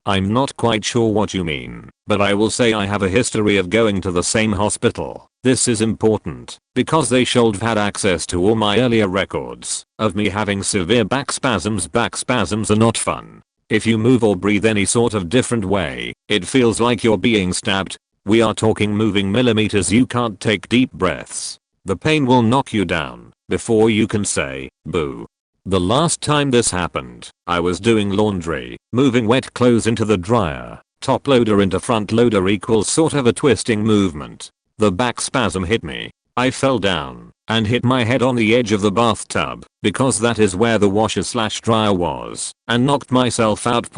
I'm not quite sure what you mean, but I will say I have a history of going to the same hospital. This is important because they should have had access to all my earlier records of me having severe back spasms. Back spasms are not fun. If you move or breathe any sort of different way, it feels like you're being stabbed. We are talking moving millimeters. You can't take deep breaths. The pain will knock you down before you can say boo. The last time this happened, I was doing laundry, moving wet clothes into the dryer. Top loader into front loader equals sort of a twisting movement. The back spasm hit me. I fell down and hit my head on the edge of the bathtub because that is where the washer / dryer was, and knocked myself out.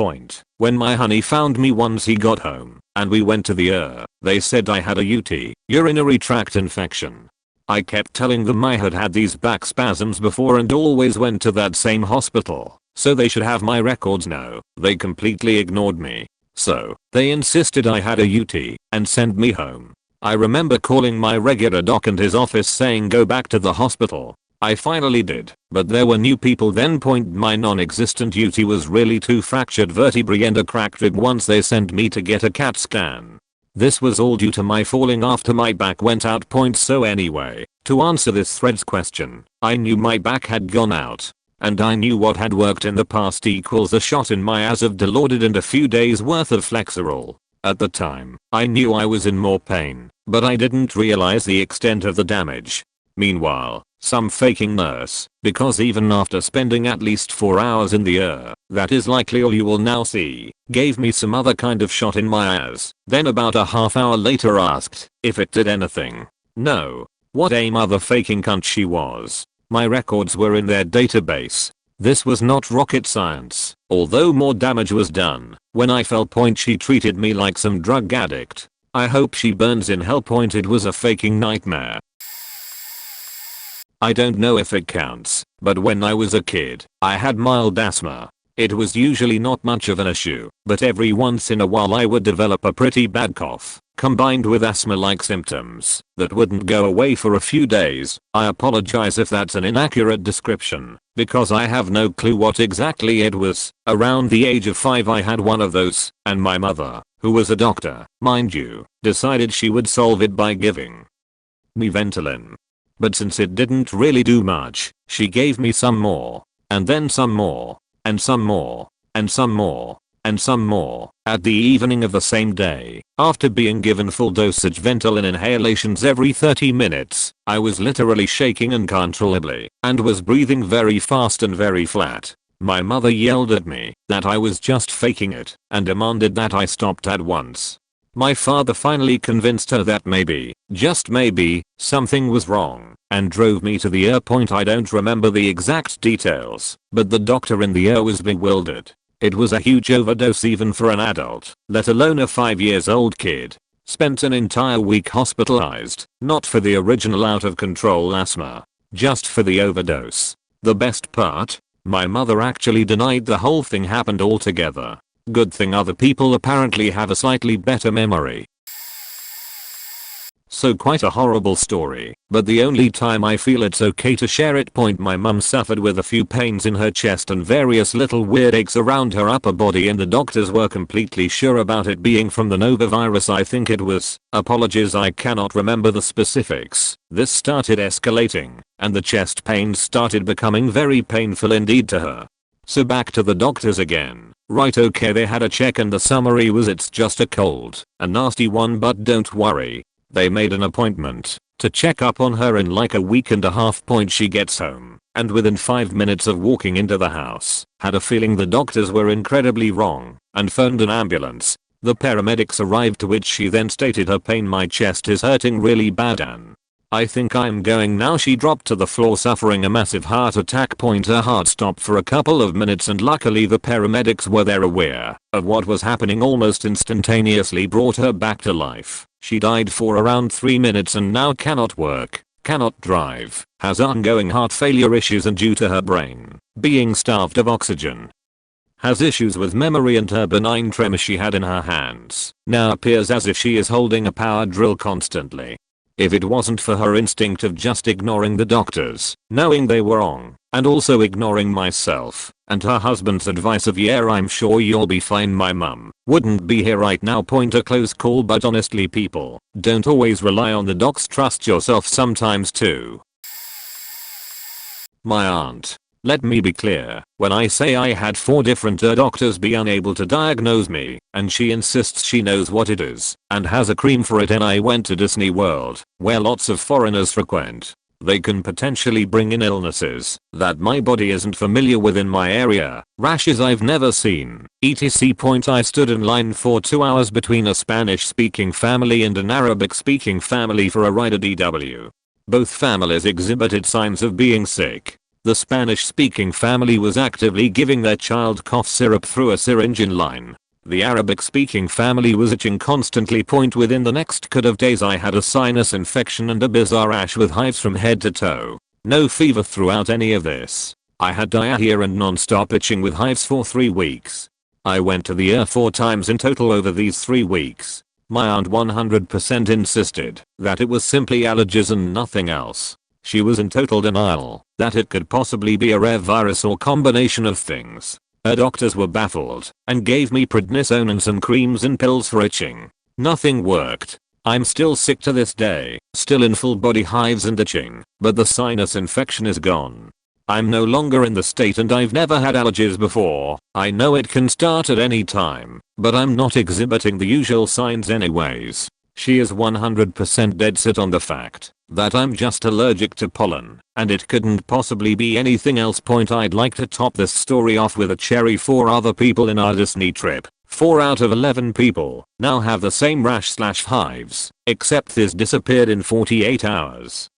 When my honey found me once he got home and we went to the they said I had a UTI, urinary tract infection. I kept telling them I had had these back spasms before and always went to that same hospital, so they should have my records. No, they completely ignored me. So, they insisted I had a UTI and sent me home. I remember calling my regular doc and his office saying go back to the hospital. I finally did, but there were new people then. My non-existent UTI was really 2 fractured vertebrae and a cracked rib. Once they sent me to get a CAT scan. This was all due to my falling after my back went out. So anyway, to answer this thread's question, I knew my back had gone out. And I knew what had worked in the past equals a shot in my ass of Dilaudid and a few days worth of Flexeril. At the time, I knew I was in more pain, but I didn't realize the extent of the damage. Meanwhile, some faking nurse, because even after spending at least 4 hours in the that is likely all you will now see, gave me some other kind of shot in my ass, then about a half hour later asked if it did anything. No. What a mother faking cunt she was. My records were in their database. This was not rocket science, although more damage was done. When I fell. She treated me like some drug addict. I hope she burns in hell. It was a faking nightmare. I don't know if it counts, but when I was a kid, I had mild asthma. It was usually not much of an issue, but every once in a while I would develop a pretty bad cough, combined with asthma-like symptoms, that wouldn't go away for a few days. I apologize if that's an inaccurate description, because I have no clue what exactly it was. Around the age of 5 I had one of those, and my mother, who was a doctor, mind you, decided she would solve it by giving me Ventolin. But since it didn't really do much, she gave me some more, and then some more, and some more, and some more, and some more. At the evening of the same day, after being given full dosage Ventolin inhalations every 30 minutes, I was literally shaking uncontrollably, and was breathing very fast and very flat. My mother yelled at me that I was just faking it, and demanded that I stopped at once. My father finally convinced her that maybe, just maybe, something was wrong, and drove me to the point. I don't remember the exact details, but the doctor in the was bewildered. It was a huge overdose even for an adult, let alone a 5-year-old kid. Spent an entire week hospitalized, not for the original out of control asthma, just for the overdose. The best part? My mother actually denied the whole thing happened altogether. Good thing other people apparently have a slightly better memory. So quite a horrible story, but the only time I feel it's okay to share it. My mum suffered with a few pains in her chest and various little weird aches around her upper body, and the doctors were completely sure about it being from the novavirus. I think it was. Apologies, I cannot remember the specifics. This started escalating, and the chest pains started becoming very painful indeed to her. So back to the doctors again. Right, okay, they had a check and the summary was it's just a cold, a nasty one, but don't worry. They made an appointment to check up on her in like a week and a half. She gets home, and within 5 minutes of walking into the house, had a feeling the doctors were incredibly wrong, and phoned an ambulance. The paramedics arrived, to which she then stated her pain, my chest is hurting really bad and I think I'm going now. She dropped to the floor suffering a massive heart attack. Her heart stopped for a couple of minutes, and luckily the paramedics were there, aware of what was happening, almost instantaneously brought her back to life. She died for around 3 minutes and now cannot work, cannot drive, has ongoing heart failure issues, and due to her brain being starved of oxygen, has issues with memory, and her benign tremor she had in her hands now appears as if she is holding a power drill constantly. If it wasn't for her instinct of just ignoring the doctors, knowing they were wrong, and also ignoring myself, and her husband's advice of yeah I'm sure you'll be fine, my mum wouldn't be here right now. A close call, but honestly people don't always rely on the docs, trust yourself sometimes too. My aunt. Let me be clear, when I say I had 4 different doctors be unable to diagnose me, and she insists she knows what it is, and has a cream for it, and I went to Disney World, where lots of foreigners frequent. They can potentially bring in illnesses that my body isn't familiar with in my area, rashes I've never seen, etc. I stood in line for 2 hours between a Spanish-speaking family and an Arabic-speaking family for a ride at DW. Both families exhibited signs of being sick. The Spanish-speaking family was actively giving their child cough syrup through a syringe in line. The Arabic-speaking family was itching constantly. Within the next couple of days I had a sinus infection and a bizarre rash with hives from head to toe. No fever throughout any of this. I had diarrhea and non-stop itching with hives for 3 weeks. I went to the 4 times in total over these 3 weeks. My aunt 100% insisted that it was simply allergies and nothing else. She was in total denial that it could possibly be a rare virus or combination of things. Her doctors were baffled and gave me prednisone and some creams and pills for itching. Nothing worked. I'm still sick to this day, still in full body hives and itching, but the sinus infection is gone. I'm no longer in the state and I've never had allergies before. I know it can start at any time, but I'm not exhibiting the usual signs anyways. She is 100% dead set on the fact that I'm just allergic to pollen, and it couldn't possibly be anything else. I'd like to top this story off with a cherry. 4 other people in our Disney trip, 4 out of 11 people, now have the same rash/hives, except this disappeared in 48 hours.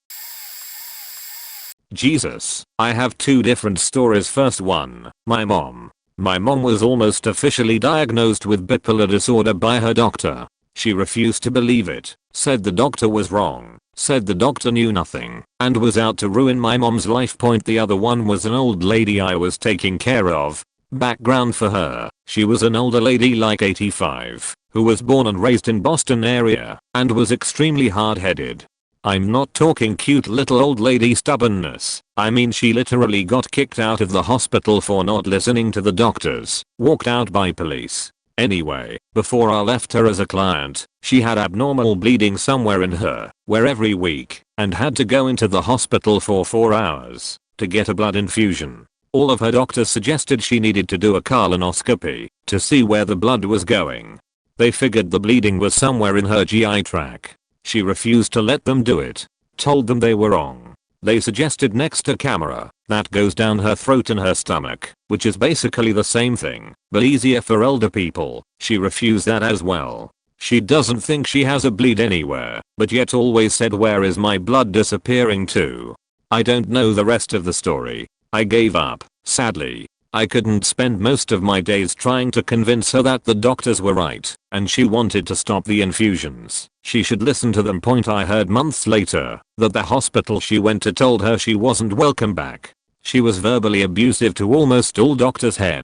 Jesus, I have 2 different stories. First one, my mom. My mom was almost officially diagnosed with bipolar disorder by her doctor. She refused to believe it, said the doctor was wrong, said the doctor knew nothing, and was out to ruin my mom's life. The other one was an old lady I was taking care of. Background for her: she was an older lady like 85, who was born and raised in Boston area, and was extremely hard-headed. I'm not talking cute little old lady stubbornness, I mean she literally got kicked out of the hospital for not listening to the doctors, walked out by police. Anyway, before I left her as a client, she had abnormal bleeding somewhere in her, where every week, and had to go into the hospital for 4 hours to get a blood infusion. All of her doctors suggested she needed to do a colonoscopy to see where the blood was going. They figured the bleeding was somewhere in her GI tract. She refused to let them do it. Told them they were wrong. They suggested next a camera that goes down her throat and her stomach, which is basically the same thing, but easier for elder people. She refused that as well. She doesn't think she has a bleed anywhere, but yet always said, "Where is my blood disappearing to?" I don't know the rest of the story. I gave up, sadly. I couldn't spend most of my days trying to convince her that the doctors were right, and she wanted to stop the infusions. She should listen to them. I heard months later that the hospital she went to told her she wasn't welcome back. She was verbally abusive to almost all doctors' head.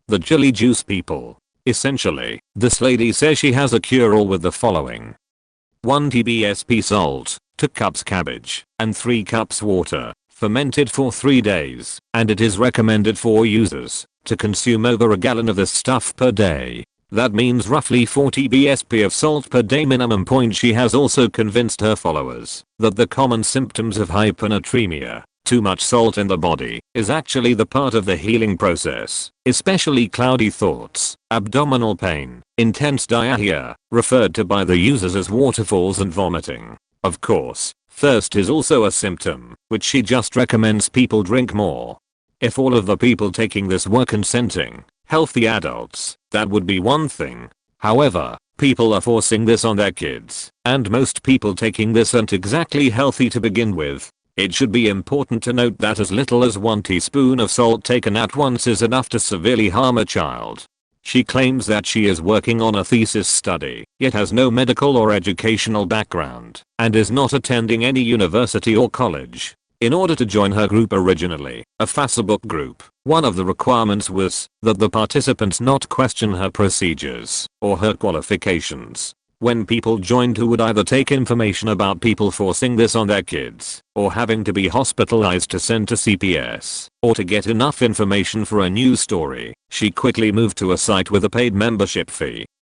The jelly juice people. Essentially, this lady says she has a cure-all with the following: 1 TBSP salt, 2 cups cabbage, and 3 cups water, fermented for 3 days, and it is recommended for users to consume over a gallon of this stuff per day. That means roughly 40 BSP of salt per day minimum. She has also convinced her followers that the common symptoms of hyponatremia, too much salt in the body, is actually the part of the healing process, especially cloudy thoughts, abdominal pain, intense diarrhea, referred to by the users as waterfalls, and vomiting. Of course, thirst is also a symptom, which she just recommends people drink more. If all of the people taking this were consenting, healthy adults, that would be one thing. However, people are forcing this on their kids, and most people taking this aren't exactly healthy to begin with. It should be important to note that as little as 1 teaspoon of salt taken at once is enough to severely harm a child. She claims that she is working on a thesis study, yet has no medical or educational background, and is not attending any university or college. In order to join her group, originally a Facebook group, one of the requirements was that the participants not question her procedures or her qualifications. When people joined who would either take information about people forcing this on their kids, or having to be hospitalized to send to CPS, or to get enough information for a news story, she quickly moved to a site with a paid membership fee.